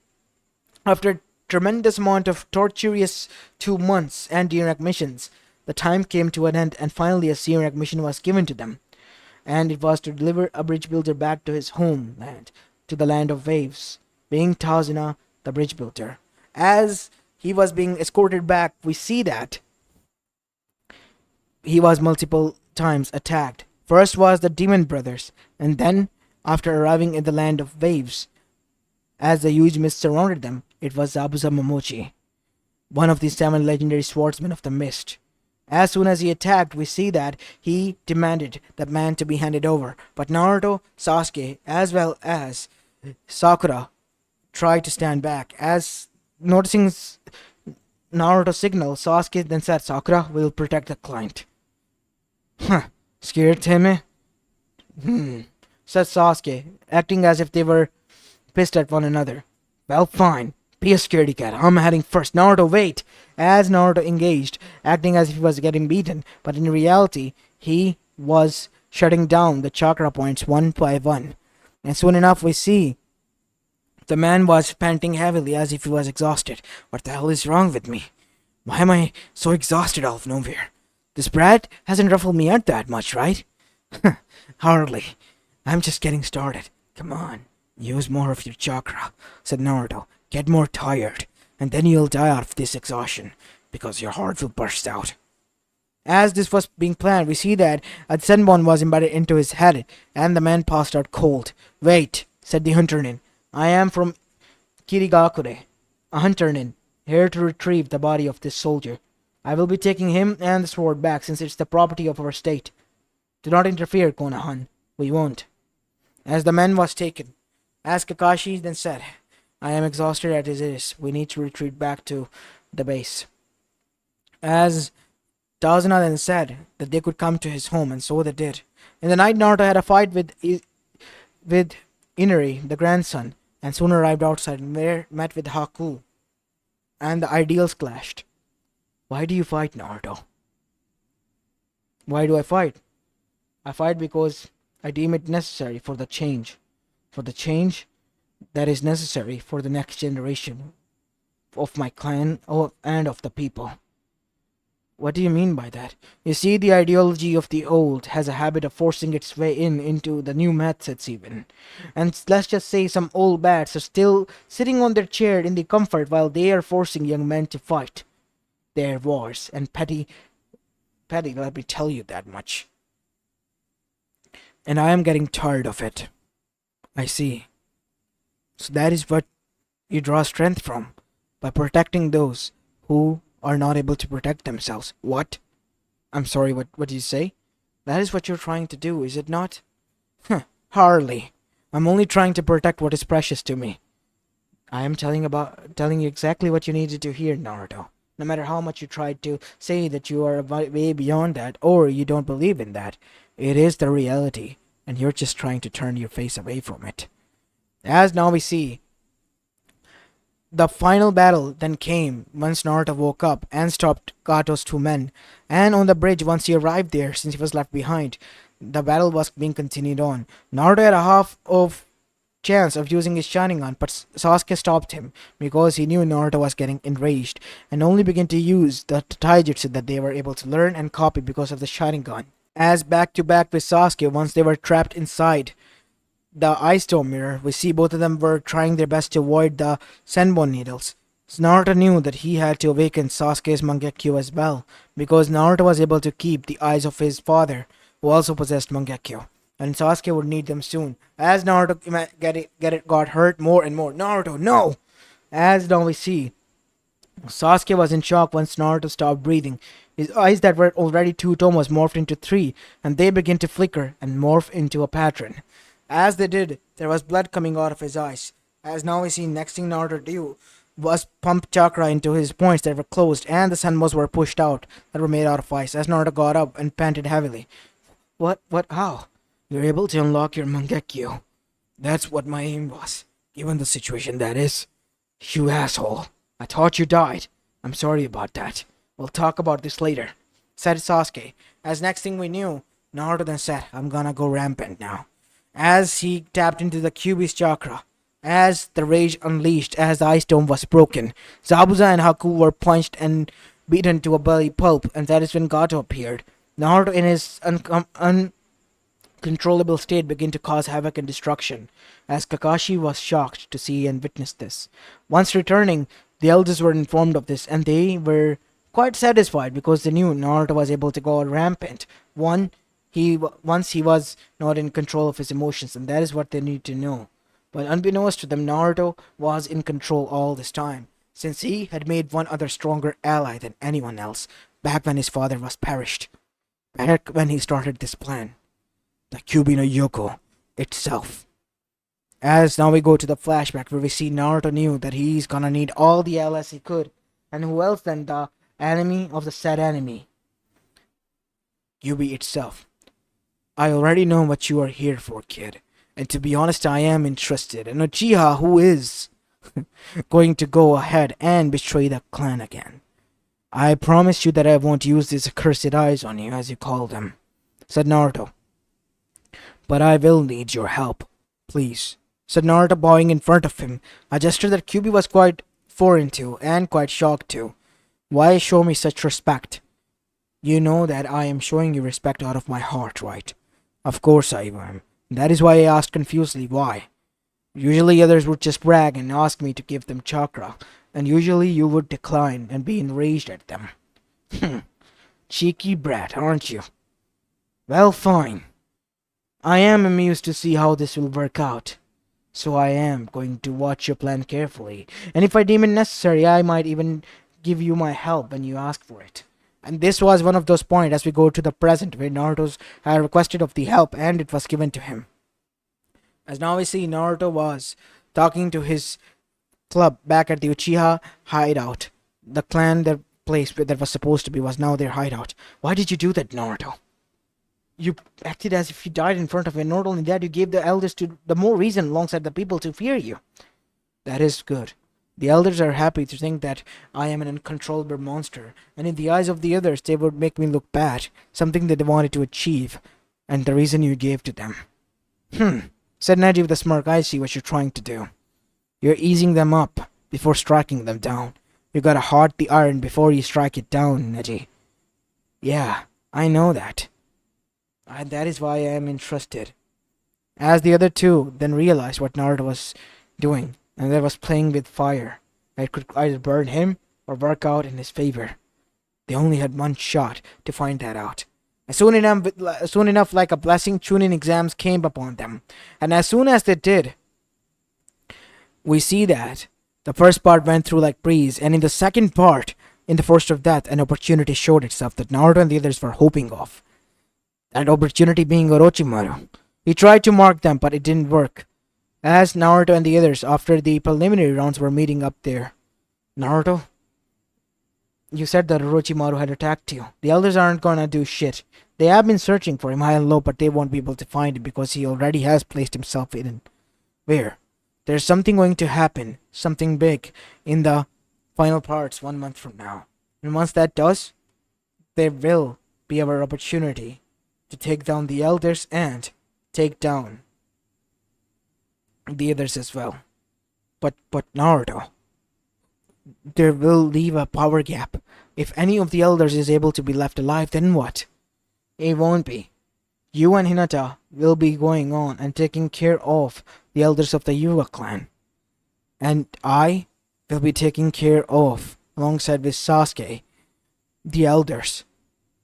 after a tremendous amount of torturous 2 months and D-rank missions, the time came to an end and finally a C-rank mission was given to them. And it was to deliver a bridge builder back to his homeland, to the land of waves, being Tazuna, the bridge builder. As he was being escorted back, we see that he was multiple times attacked First was the Demon Brothers, and then, after arriving in the land of waves, as the huge mist surrounded them, it was Zabuza Momochi, one of the 7 legendary swordsmen of the mist. As soon as he attacked, we see that he demanded the man to be handed over, but Naruto, Sasuke, as well as Sakura tried to stand back. As noticing Naruto's signal, Sasuke then said, "Sakura will protect the client." Huh, scared Teme? Said Sasuke, acting as if they were pissed at one another. "Well, fine. Be a scaredy cat. I'm heading first. Naruto, wait!" As Naruto engaged, acting as if he was getting beaten, but in reality, he was shutting down the chakra points one by one. And soon enough, we see the man was panting heavily as if he was exhausted. What the hell is wrong with me? Why am I so exhausted out of nowhere? This brat hasn't ruffled me out that much, right? Hardly. I'm just getting started. Come on, use more of your chakra, said Naruto. Get more tired, and then you'll die out of this exhaustion, because your heart will burst out. As this was being planned, we see that a senbon was embedded into his head, and the man passed out cold. Wait, said the hunter nin. I am from Kirigakure, a hunter nin, here to retrieve the body of this soldier. I will be taking him and the sword back since it's the property of our state. Do not interfere, Konoha. We won't. As the man was taken, as Kakashi then said, I am exhausted as it is. We need to retreat back to the base. As Tazuna then said that they could come to his home, and so they did. In the night, Naruto had a fight with Inari, the grandson, and soon arrived outside and met with Haku, and the ideals clashed. Why do you fight, Naruto? Why do I fight? I fight because I deem it necessary for the change. For the change that is necessary for the next generation of my clan and of the people. What do you mean by that? You see, the ideology of the old has a habit of forcing its way into the new methods even. And let's just say some old bats are still sitting on their chair in the comfort while they are forcing young men to fight their wars. And petty, let me tell you that much. And I am getting tired of it. I see. So that is what you draw strength from, by protecting those who are not able to protect themselves. What? I'm sorry, what did you say? That is what you're trying to do, is it not? Hardly. I'm only trying to protect what is precious to me. I am telling you exactly what you needed to hear, Naruto. No matter how much you tried to say that you are way beyond that, or you don't believe in that, it is the reality, and you're just trying to turn your face away from it. As now we see, the final battle then came once Naruto woke up and stopped Kato's 2 men. And on the bridge, once he arrived there, since he was left behind, the battle was being continued on. Naruto had a half of chance of using his Sharingan, but Sasuke stopped him because he knew Naruto was getting enraged and only began to use the taijutsu that they were able to learn and copy because of the Sharingan. As back to back with Sasuke, once they were trapped inside the Ice Dome mirror, we see both of them were trying their best to avoid the Senbon needles. Naruto knew that he had to awaken Sasuke's Mangekyo as well, because Naruto was able to keep the eyes of his father, who also possessed Mangekyo, and Sasuke would need them soon. As Naruto got hurt more and more. Naruto, no! As now we see, Sasuke was in shock once Naruto stopped breathing. His eyes that were already 2 tomos morphed into 3, and they began to flicker and morph into a pattern. As they did, there was blood coming out of his eyes. As now we see, next thing Naruto did was pump chakra into his points that were closed, and the senbons were pushed out that were made out of ice. As Naruto got up and panted heavily. How? You're able to unlock your Mangekyo. That's what my aim was. Given the situation that is. You asshole. I thought you died. I'm sorry about that. We'll talk about this later, said Sasuke. As next thing we knew, Naruto then said, I'm gonna go rampant now. As he tapped into the Kyuubi's chakra, as the rage unleashed, as the ice dome was broken, Zabuza and Haku were punched and beaten to a bloody pulp, and that is when Gato appeared. Naruto in his uncontrollable state began to cause havoc and destruction, as Kakashi was shocked to see and witness this. Once returning, the elders were informed of this, and they were quite satisfied because they knew Naruto was able to go rampant. One, Once he was not in control of his emotions, and that is what they need to know. But unbeknownst to them, Naruto was in control all this time, since he had made one other stronger ally than anyone else back when his father was perished. Back when he started this plan, the Kyuubi no Yoko itself. As now we go to the flashback where we see Naruto knew that he's gonna need all the allies he could, and who else than the enemy of the said enemy, Kyuubi itself. I already know what you are here for, kid. And to be honest, I am interested in Uchiha, who is going to go ahead and betray the clan again. I promise you that I won't use these accursed eyes on you, as you call them, said Naruto. But I will need your help, please, said Naruto, bowing in front of him, a gesture that Kyuubi was quite foreign to and quite shocked to. Why show me such respect? You know that I am showing you respect out of my heart, right? Of course I am. That is why I asked confusedly why. Usually others would just brag and ask me to give them chakra, and usually you would decline and be enraged at them. Cheeky brat, aren't you? Well, fine. I am amused to see how this will work out. So I am going to watch your plan carefully, and if I deem it necessary, I might even give you my help when you ask for it. And this was one of those points as we go to the present where Naruto had requested of the help and it was given to him. As now we see Naruto was talking to his club back at the Uchiha hideout. The clan, their place that was supposed to be, was now their hideout. Why did you do that, Naruto? You acted as if you died in front of me. Not only that, you gave the elders to the more reason alongside the people to fear you. That is good. The elders are happy to think that I am an uncontrollable monster, and in the eyes of the others they would make me look bad, something that they wanted to achieve, and the reason you gave to them. Said Neji with a smirk. I see what you're trying to do. You're easing them up before striking them down. You gotta heart the iron before you strike it down, Neji. Yeah, I know that. That is why I am interested. As the other two then realized what Naruto was doing, and that was playing with fire. It could either burn him or work out in his favor. They only had one shot to find that out. Soon enough, like a blessing, Chunin exams came upon them. And as soon as they did, we see that the first part went through like breeze, and in the second part, in the Forest of Death, an opportunity showed itself that Naruto and the others were hoping of. That opportunity being Orochimaru. He tried to mark them, but it didn't work. As Naruto and the others, after the preliminary rounds, were meeting up there. Naruto, you said that Orochimaru had attacked you. The elders aren't gonna do shit. They have been searching for him high and low, but they won't be able to find him because he already has placed himself hidden. Where? There's something going to happen, something big, in the final parts 1 month from now. And once that does, there will be our opportunity to take down the elders and take down the others as well. But Naruto, there will leave a power gap. If any of the elders is able to be left alive, then what? It won't be. You and Hinata will be going on and taking care of the elders of the Yuga clan. And I will be taking care of, alongside with Sasuke, the elders.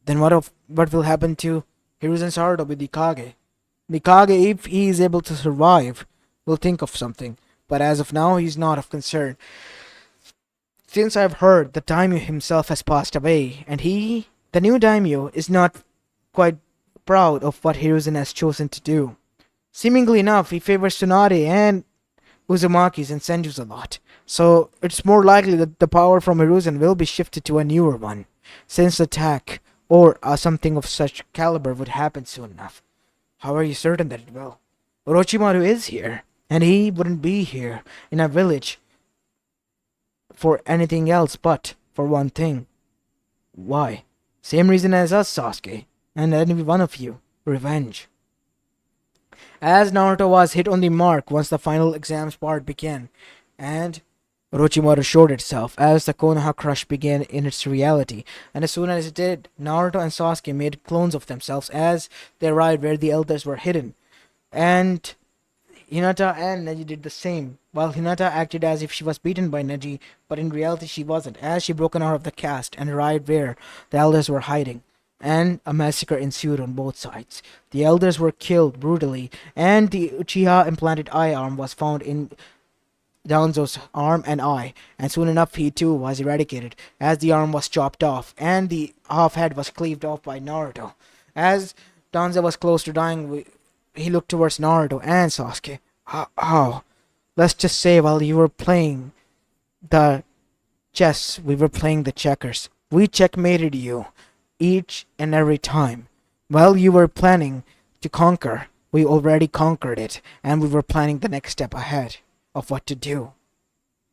Then what will happen to Hiruzen Saruto with the Kage? The Kage, if he is able to survive, will think of something. But as of now, he's not of concern. Since I've heard the daimyo himself has passed away, and he, the new daimyo, is not quite proud of what Hiruzen has chosen to do. Seemingly enough, he favors Tsunade and Uzumaki's and Senju's a lot. So it's more likely that the power from Hiruzen will be shifted to a newer one, since attack or something of such caliber would happen soon enough. How are you certain that it will? Orochimaru is here, and he wouldn't be here in a village for anything else but for one thing. Why? Same reason as us, Sasuke, and any one of you. Revenge. As Naruto was hit on the mark once the final exams part began, and Orochimaru showed itself as the Konoha crush began in its reality, and as soon as it did, Naruto and Sasuke made clones of themselves as they arrived where the elders were hidden. And Hinata and Neji did the same, while Hinata acted as if she was beaten by Neji, but in reality she wasn't, as she broken out of the cast and arrived where the elders were hiding. and a massacre ensued on both sides. The elders were killed brutally, and the Uchiha implanted eye arm was found in Danzo's arm and eye, and soon enough he too was eradicated, as the arm was chopped off, and the half head was cleaved off by Naruto. As Danzo was close to dying, he looked towards Naruto and Sasuke. How? Let's just say while you were playing the chess, we were playing the checkers. We checkmated you each and every time. While you were planning to conquer, we already conquered it, and we were planning the next step ahead of what to do.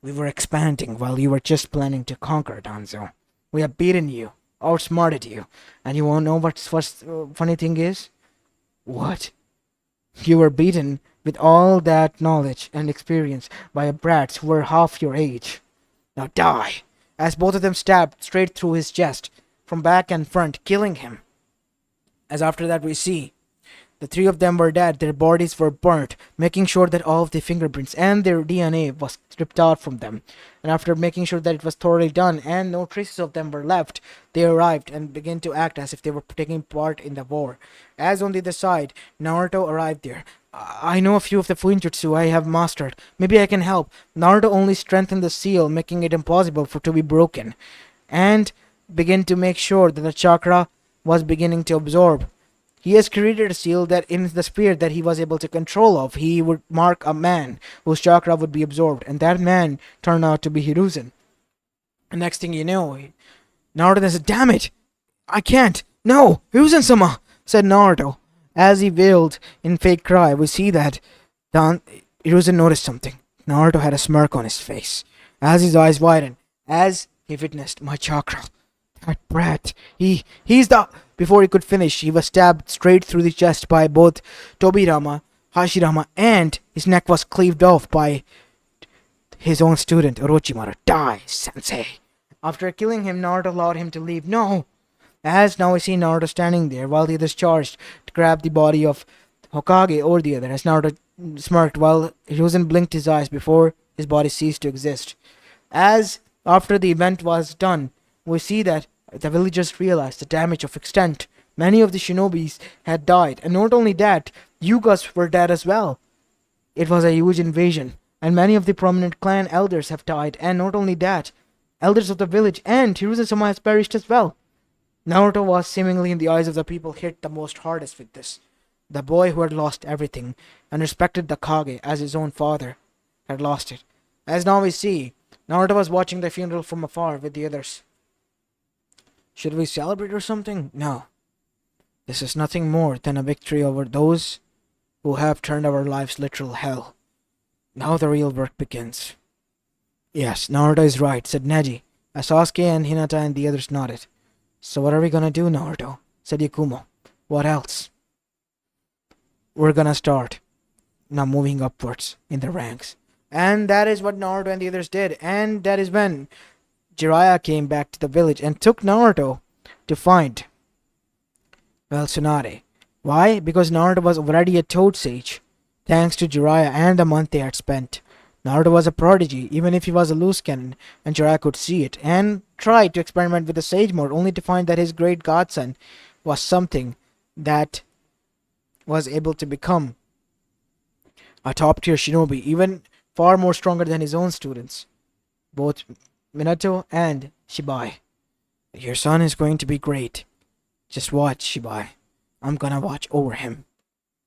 We were expanding while you were just planning to conquer, Danzo. We have beaten you, outsmarted you, and you won't know what's funny thing is? What? You were beaten with all that knowledge and experience by brats who were half your age. Now die! As both of them stabbed straight through his chest, from back and front, killing him. As after that we see, the three of them were dead, their bodies were burnt, making sure that all of the fingerprints and their DNA was stripped out from them. And after making sure that it was thoroughly done and no traces of them were left, they arrived and began to act as if they were taking part in the war. As on the other side, Naruto arrived there. I know a few of the Fuinjutsu I have mastered. Maybe I can help. Naruto only strengthened the seal, making it impossible for it to be broken, and began to make sure that the chakra was beginning to absorb. He has created a seal that in the sphere that he was able to control of, he would mark a man whose chakra would be absorbed, and that man turned out to be Hiruzen. And next thing you know, Naruto said, "Damn it! I can't! No! Hiruzen-sama!" said Naruto. As he wailed in fake cry, we see that Hiruzen noticed something. Naruto had a smirk on his face, as his eyes widened, as he witnessed my chakra. That brat, he's the... Before he could finish, he was stabbed straight through the chest by both Tobirama, Hashirama, and his neck was cleaved off by his own student, Orochimaru. Die, sensei! After killing him, Naruto allowed him to leave. No! As now we see Naruto standing there while the others charged to grab the body of Hokage or the other, as Naruto smirked while Hiruzen blinked his eyes before his body ceased to exist. As after the event was done, we see that the villagers realized the damage of extent. Many of the shinobis had died, and not only that, Yugas were dead as well. It was a huge invasion, and many of the prominent clan elders have died, and not only that, elders of the village and Hiruzen-sama has perished as well. Naruto was seemingly in the eyes of the people hit the most hardest with this. The boy who had lost everything and respected the Kage as his own father had lost it. As now we see, Naruto was watching the funeral from afar with the others. Should we celebrate or something? No. This is nothing more than a victory over those who have turned our lives literal hell. Now the real work begins. Yes, Naruto is right, said Neji, as Sasuke and Hinata and the others nodded. So what are we gonna do, Naruto? Said Yakumo. What else? We're gonna start now moving upwards in the ranks. And that is what Naruto and the others did. And that is when Jiraiya came back to the village and took Naruto to find, well, Tsunade. Why? Because Naruto was already a Toad Sage, thanks to Jiraiya and the month they had spent. Naruto was a prodigy, even if he was a loose cannon, and Jiraiya could see it, and tried to experiment with the Sage mode, only to find that his great godson was something that was able to become a top-tier shinobi, even far more stronger than his own students, both Minato and Shibai. Your son is going to be great. Just watch, Shibai. I'm gonna watch over him.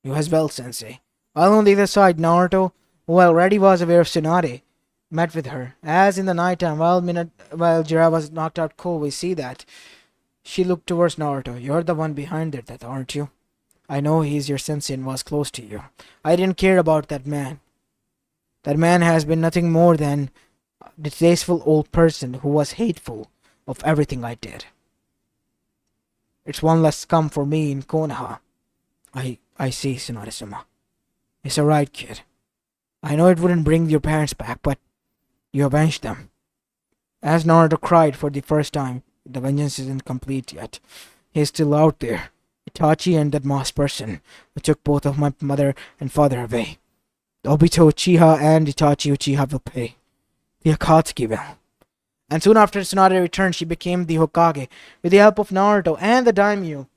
You as well, sensei. While on the other side, Naruto, who already was aware of Tsunade, met with her. As in the nighttime, while Jiraiya was knocked out cold, we see that she looked towards Naruto. You're the one behind it, aren't you? I know he's your sensei and was close to you. I didn't care about that man. That man has been nothing more than a distasteful old person who was hateful of everything I did. It's one less scum for me in Konoha. I see, Tsunade-sama. It's alright, kid. I know it wouldn't bring your parents back, but you avenged them. As Naruto cried for the first time, the vengeance isn't complete yet. He's still out there. Itachi and that masked person who took both of my mother and father away. Obito Uchiha and Itachi Uchiha will pay. The Akatsuki will. And soon after Tsunade returned, she became the Hokage. With the help of Naruto and the daimyo,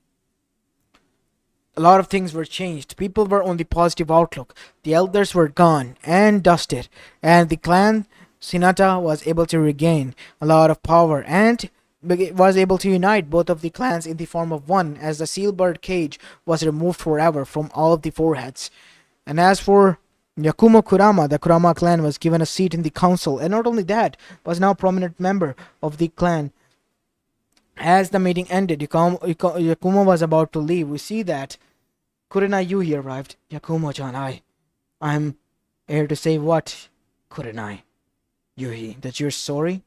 a lot of things were changed. People were on the positive outlook. The elders were gone and dusted, and the clan Hinata was able to regain a lot of power and was able to unite both of the clans in the form of one, as the sealbird cage was removed forever from all of the foreheads. And as for Yakumo Kurama, the Kurama clan was given a seat in the council, and not only that, was now a prominent member of the clan. As the meeting ended, Yakumo was about to leave. We see that Kurenai Yuhi arrived. Yakumo-chan, I'm here to say what, Kurenai Yuhi? That you're sorry?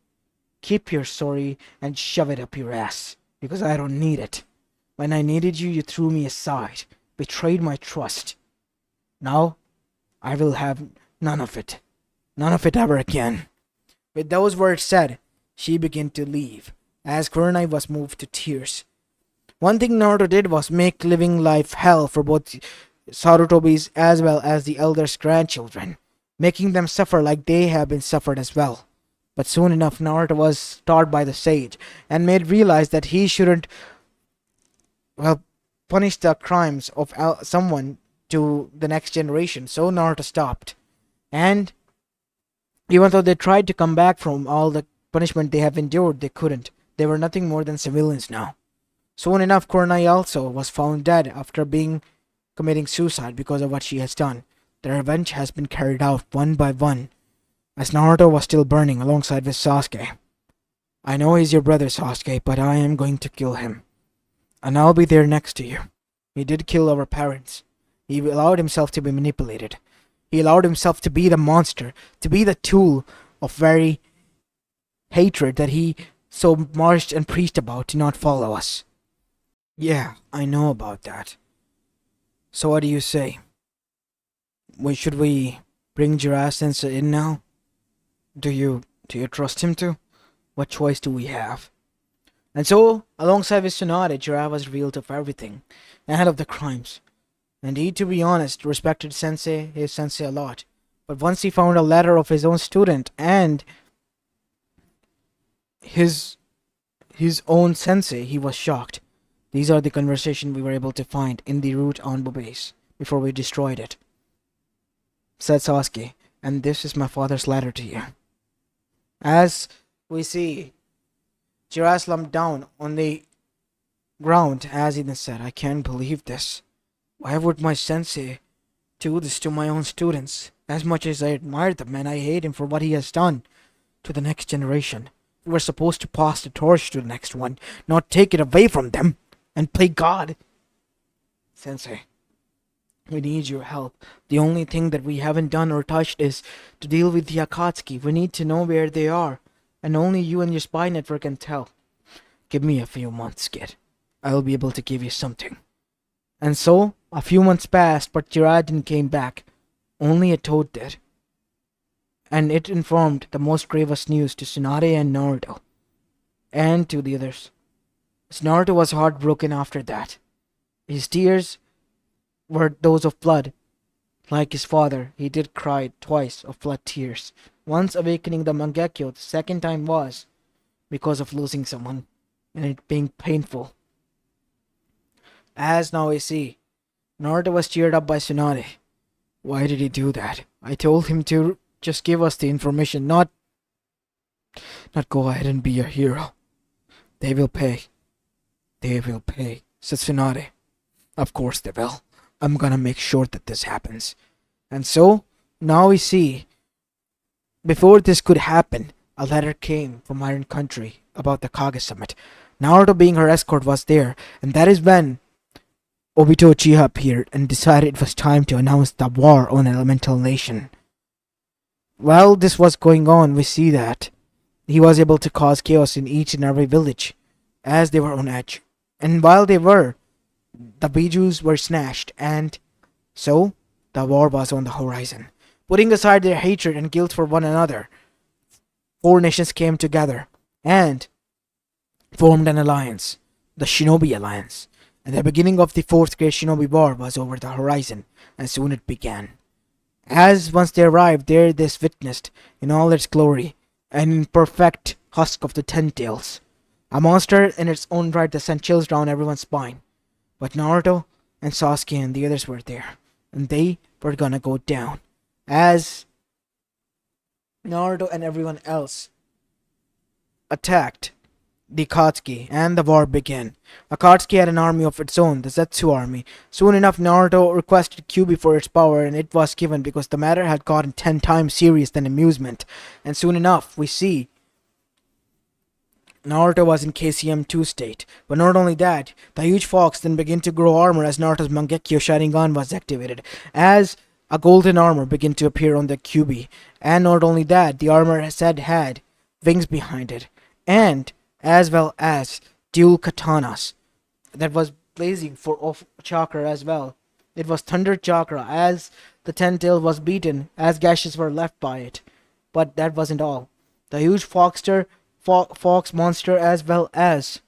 Keep your sorry and shove it up your ass, because I don't need it. When I needed you, you threw me aside, betrayed my trust. Now, I will have none of it. None of it ever again. With those words said, she began to leave, as Kurenai was moved to tears. One thing Naruto did was make living life hell for both Sarutobis as well as the elders' grandchildren, making them suffer like they have been suffered as well. But soon enough, Naruto was taught by the sage and made realize that he shouldn't, punish the crimes of someone to the next generation. So Naruto stopped. And even though they tried to come back from all the punishment they have endured, they couldn't. They were nothing more than civilians now. Soon enough, Kurenai also was found dead after committing suicide because of what she has done. The revenge has been carried out one by one, as Naruto was still burning alongside with Sasuke. I know he's your brother, Sasuke, but I am going to kill him. And I'll be there next to you. He did kill our parents. He allowed himself to be manipulated. He allowed himself to be the monster, to be the tool of very hatred that he so marched and preached about to not follow us. Yeah, I know about that. So what do you say? Should we bring Jiraiya Sensei in now? Do you trust him to? What choice do we have? And so, alongside with Tsunade, Jiraiya was revealed of everything, and of the crimes. And he, to be honest, respected his sensei a lot. But once he found a letter of his own student and his own sensei, he was shocked. These are the conversations we were able to find in the root Anbu base before we destroyed it. Said Sasuke, and this is my father's letter to you. As we see, Jiraiya slumped down on the ground as he then said, I can't believe this. Why would my sensei do this to my own students? As much as I admire them and I hate him for what he has done to the next generation. We're supposed to pass the torch to the next one, not take it away from them and play God. Sensei, we need your help. The only thing that we haven't done or touched is to deal with the Akatsuki. We need to know where they are, and only you and your spy network can tell. Give me a few months, kid. I'll be able to give you something. And so, a few months passed, but Jiraiya didn't came back. Only a toad did. And it informed the most grievous news to Tsunade and Naruto, and to the others. Naruto was heartbroken after that. His tears were those of blood. Like his father, he did cry twice of blood tears. Once awakening the Mangekyo, the second time was because of losing someone, and it being painful. As now we see, Naruto was cheered up by Tsunade. Why did he do that? I told him to just give us the information, not go ahead and be a hero. They will pay. They will pay, said Tsunade. Of course they will. I'm gonna make sure that this happens. And so, now we see, before this could happen, a letter came from Iron Country about the Kage Summit. Naruto being her escort was there, and that is when Obito Uchiha appeared and decided it was time to announce the war on Elemental Nation. While this was going on, we see that he was able to cause chaos in each and every village, as they were on edge. And while they were, the Bijus were snatched, and so the war was on the horizon. Putting aside their hatred and guilt for one another, 4 nations came together and formed an alliance, the Shinobi Alliance. And the beginning of the 4th Great Shinobi War was over the horizon, and soon it began. As once they arrived, there this witnessed in all its glory and in perfect husk of the Ten Tails. A monster in its own right that sent chills down everyone's spine. But Naruto and Sasuke and the others were there, and they were gonna go down. As Naruto and everyone else attacked the Akatsuki, and the war began. Akatsuki had an army of its own, the Zetsu army. Soon enough, Naruto requested Kyuubi for its power, and it was given because the matter had gotten 10 times serious than amusement. And soon enough, we see Naruto was in KCM2 state. But not only that, the huge fox then began to grow armor as Naruto's Mangekyo Sharingan was activated, as a golden armor began to appear on the Kyuubi. And not only that, the armor said had wings behind it, and as well as dual katanas that was blazing for off chakra as well. It was thunder chakra as the Ten Tail was beaten, as gashes were left by it. But that wasn't all. The huge fox monster as well as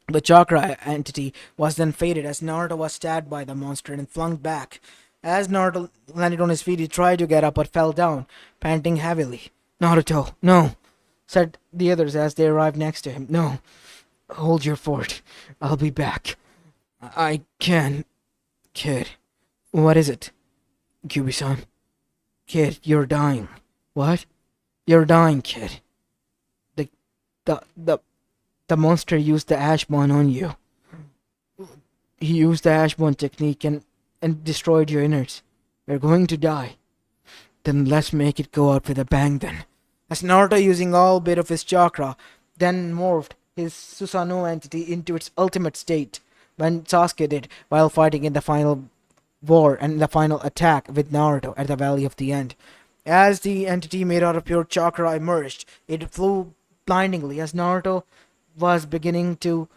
the chakra entity was then faded as Naruto was stabbed by the monster and flung back. As Naruto landed on his feet, he tried to get up but fell down, panting heavily. "Naruto, no," said the others as they arrived next to him. "No, hold your fort. I'll be back. I can." "Kid, what is it?" "Kyuubi-san." "Kid, you're dying." "What?" "You're dying, kid. The, the, the, the monster used the Ashbone on you. He used the Ashbone technique and destroyed your innards. You're going to die." "Then let's make it go out with a bang then." As Naruto, using all bit of his chakra, then morphed his Susanoo entity into its ultimate state, when Sasuke did while fighting in the final war and the final attack with Naruto at the Valley of the End. As the entity made out of pure chakra emerged, it flew blindingly as Naruto was beginning to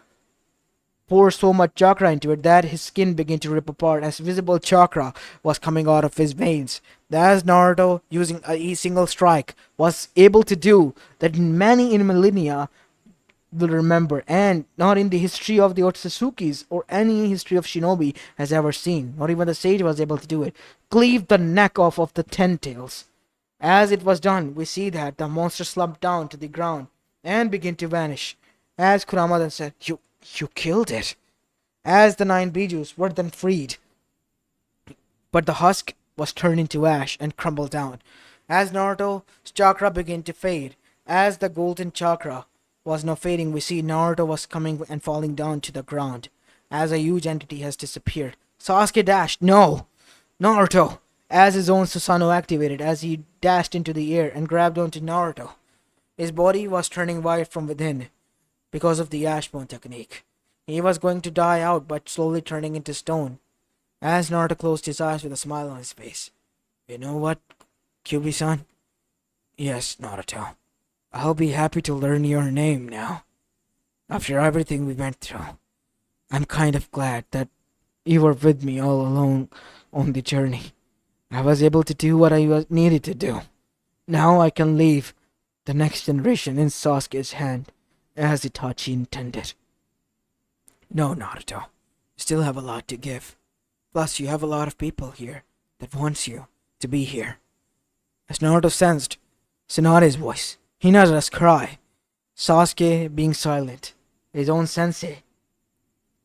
pour so much chakra into it that his skin began to rip apart as visible chakra was coming out of his veins. As Naruto, using a single strike, was able to do that many in millennia will remember, and not in the history of the Otsuzukis or any history of Shinobi has ever seen. Not even the sage was able to do it. Cleave the neck off of the Ten Tails. As it was done, we see that the monster slumped down to the ground and began to vanish. As Kurama then said, You killed it." As the 9 Bijus were then freed, but the husk was turned into ash and crumbled down. As Naruto's chakra began to fade, as the golden chakra was now fading, we see Naruto was coming and falling down to the ground, as a huge entity has disappeared. Sasuke dashed, "No! Naruto!" as his own Susanoo activated, as he dashed into the air and grabbed onto Naruto. His body was turning white from within, because of the Ashbone technique. He was going to die out but slowly turning into stone. As Naruto closed his eyes with a smile on his face. "You know what, Kyuubi-san?" "Yes, Naruto. I'll be happy to learn your name now. After everything we went through, I'm kind of glad that you were with me all along on the journey. I was able to do what I needed to do. Now I can leave the next generation in Sasuke's hand, as Itachi intended." "No, Naruto. You still have a lot to give. Plus, you have a lot of people here that wants you to be here." As Naruto sensed Tsunade's voice, Hinata's cry, Sasuke being silent, his own sensei,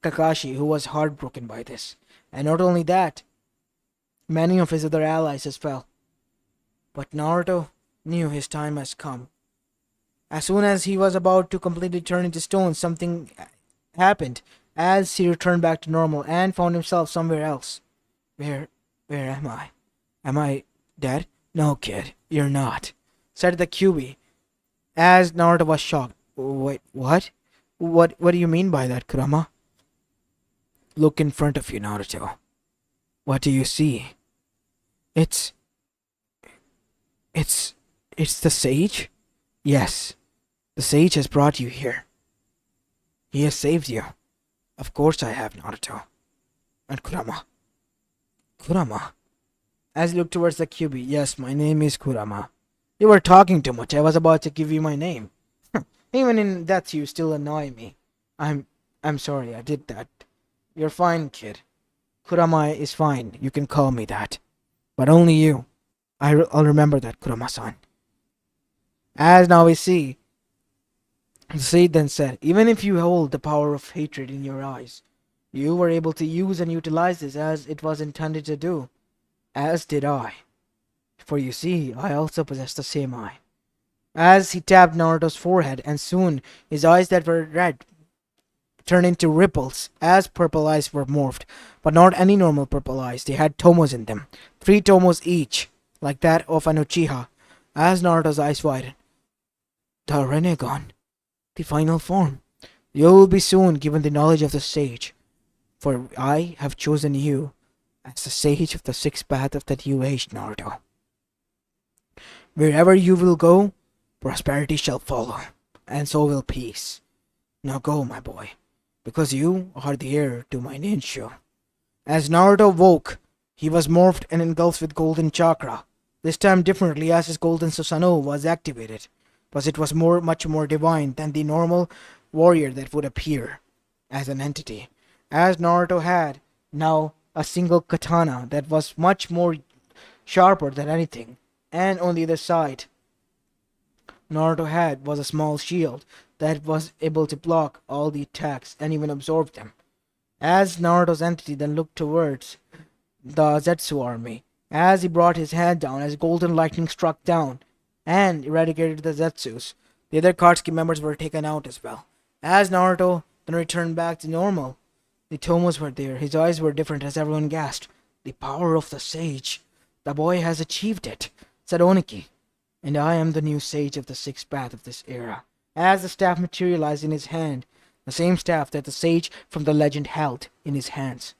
Kakashi, who was heartbroken by this. And not only that, many of his other allies as well. But Naruto knew his time has come. As soon as he was about to completely turn into stone, something happened as he returned back to normal and found himself somewhere else. Where am I? Am I dead?" "No, kid, you're not," said the Kyuubi, as Naruto was shocked. "Wait, what? What do you mean by that, Kurama?" "Look in front of you, Naruto. What do you see?" It's the sage?" "Yes. The sage has brought you here. He has saved you." "Of course I have, Naruto." "And Kurama?" "Kurama?" As he looked towards the Kyuubi. "Yes, my name is Kurama." "You were talking too much. I was about to give you my name." "Even in that you still annoy me." I'm sorry I did that." "You're fine, kid. Kurama is fine. You can call me that. But only you. I'll remember that, Kurama-san." As now we see The sage then said, even if you hold the power of hatred in your eyes, you were able to use and utilize this as it was intended to do, as did I. For you see, I also possess the same eye. As he tapped Naruto's forehead, and soon his eyes that were red turned into ripples as purple eyes were morphed. But not any normal purple eyes, they had tomos in them. 3 tomos each, like that of an Uchiha. As Naruto's eyes widened, the Rinnegan, the final form. You will be soon given the knowledge of the sage, for I have chosen you as the sage of the sixth path of the new age, Naruto. Wherever you will go, prosperity shall follow, and so will peace. Now go, my boy, because you are the heir to my ninja. As Naruto woke, he was morphed and engulfed with golden chakra, this time differently as his golden Susanoo was activated, but it was much more divine than the normal warrior that would appear as an entity. As Naruto had now a single katana that was much more sharper than anything, and on the other side, Naruto had was a small shield that was able to block all the attacks and even absorb them. As Naruto's entity then looked towards the Zetsu army, as he brought his hand down as golden lightning struck down and eradicated the Zetsus, the other Katsuki members were taken out as well. As Naruto then returned back to normal, the Tomos were there, his eyes were different as everyone gasped. The power of the sage. The boy has achieved it, said Oniki. And I am the new sage of the sixth path of this era. As the staff materialized in his hand, the same staff that the sage from the legend held in his hands.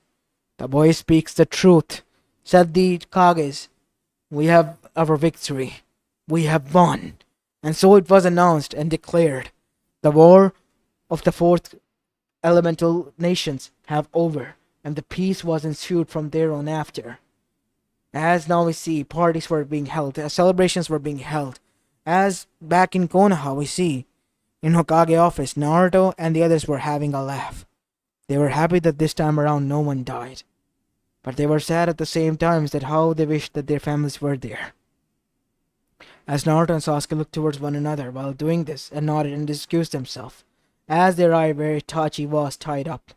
The boy speaks the truth, said the Kages. We have our victory. We have won. And so it was announced and declared. The war of the fourth elemental nations have over, and the peace was ensued from there on after. As now we see, parties were being held, celebrations were being held. As back in Konoha we see, in Hokage office, Naruto and the others were having a laugh. They were happy that this time around no one died. But they were sad at the same time that how they wished that their families were there. As Naruto and Sasuke looked towards one another while doing this and nodded and excused themselves, as their eye where Itachi was tied up.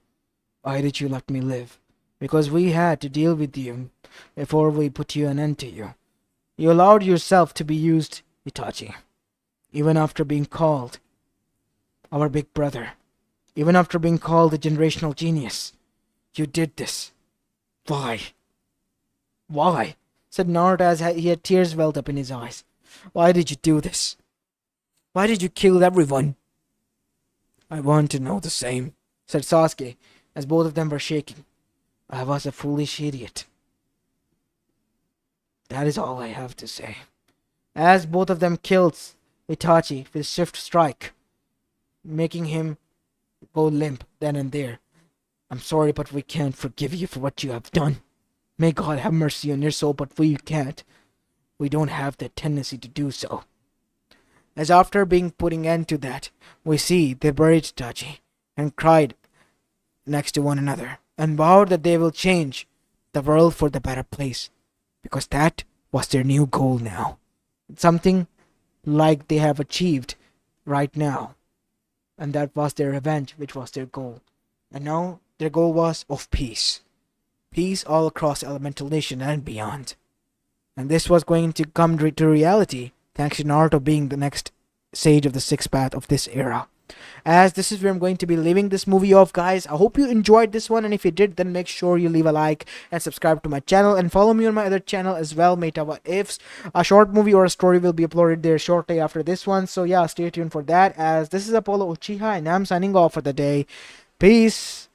Why did you let me live? Because we had to deal with you before we put you an end to you. You allowed yourself to be used, Itachi. Even after being called our big brother. Even after being called the generational genius. You did this. Why? Why? Said Naruto as he had tears welled up in his eyes. Why did you do this? Why did you kill everyone? I want to know the same, said Sasuke, as both of them were shaking. I was a foolish idiot. That is all I have to say. As both of them killed Itachi with swift strike, making him go limp then and there. I'm sorry, but we can't forgive you for what you have done. May God have mercy on your soul, but we can't. We don't have the tendency to do so. As after being putting end to that, we see they buried Itachi and cried next to one another and vowed that they will change the world for the better place, because that was their new goal now. Something like they have achieved right now. And that was their revenge, which was their goal. And now their goal was of peace. Peace all across Elemental Nation and beyond. And this was going to come to reality thanks to Naruto being the next sage of the sixth path of this era. As this is where I'm going to be leaving this movie off, guys. I hope you enjoyed this one, and if you did, then make sure you leave a like and subscribe to my channel and follow me on my other channel as well, Meta What Ifs. A short movie or a story will be uploaded there shortly after this one, so yeah, stay tuned for that. As this is Apollo Uchiha and I'm signing off for the day. Peace.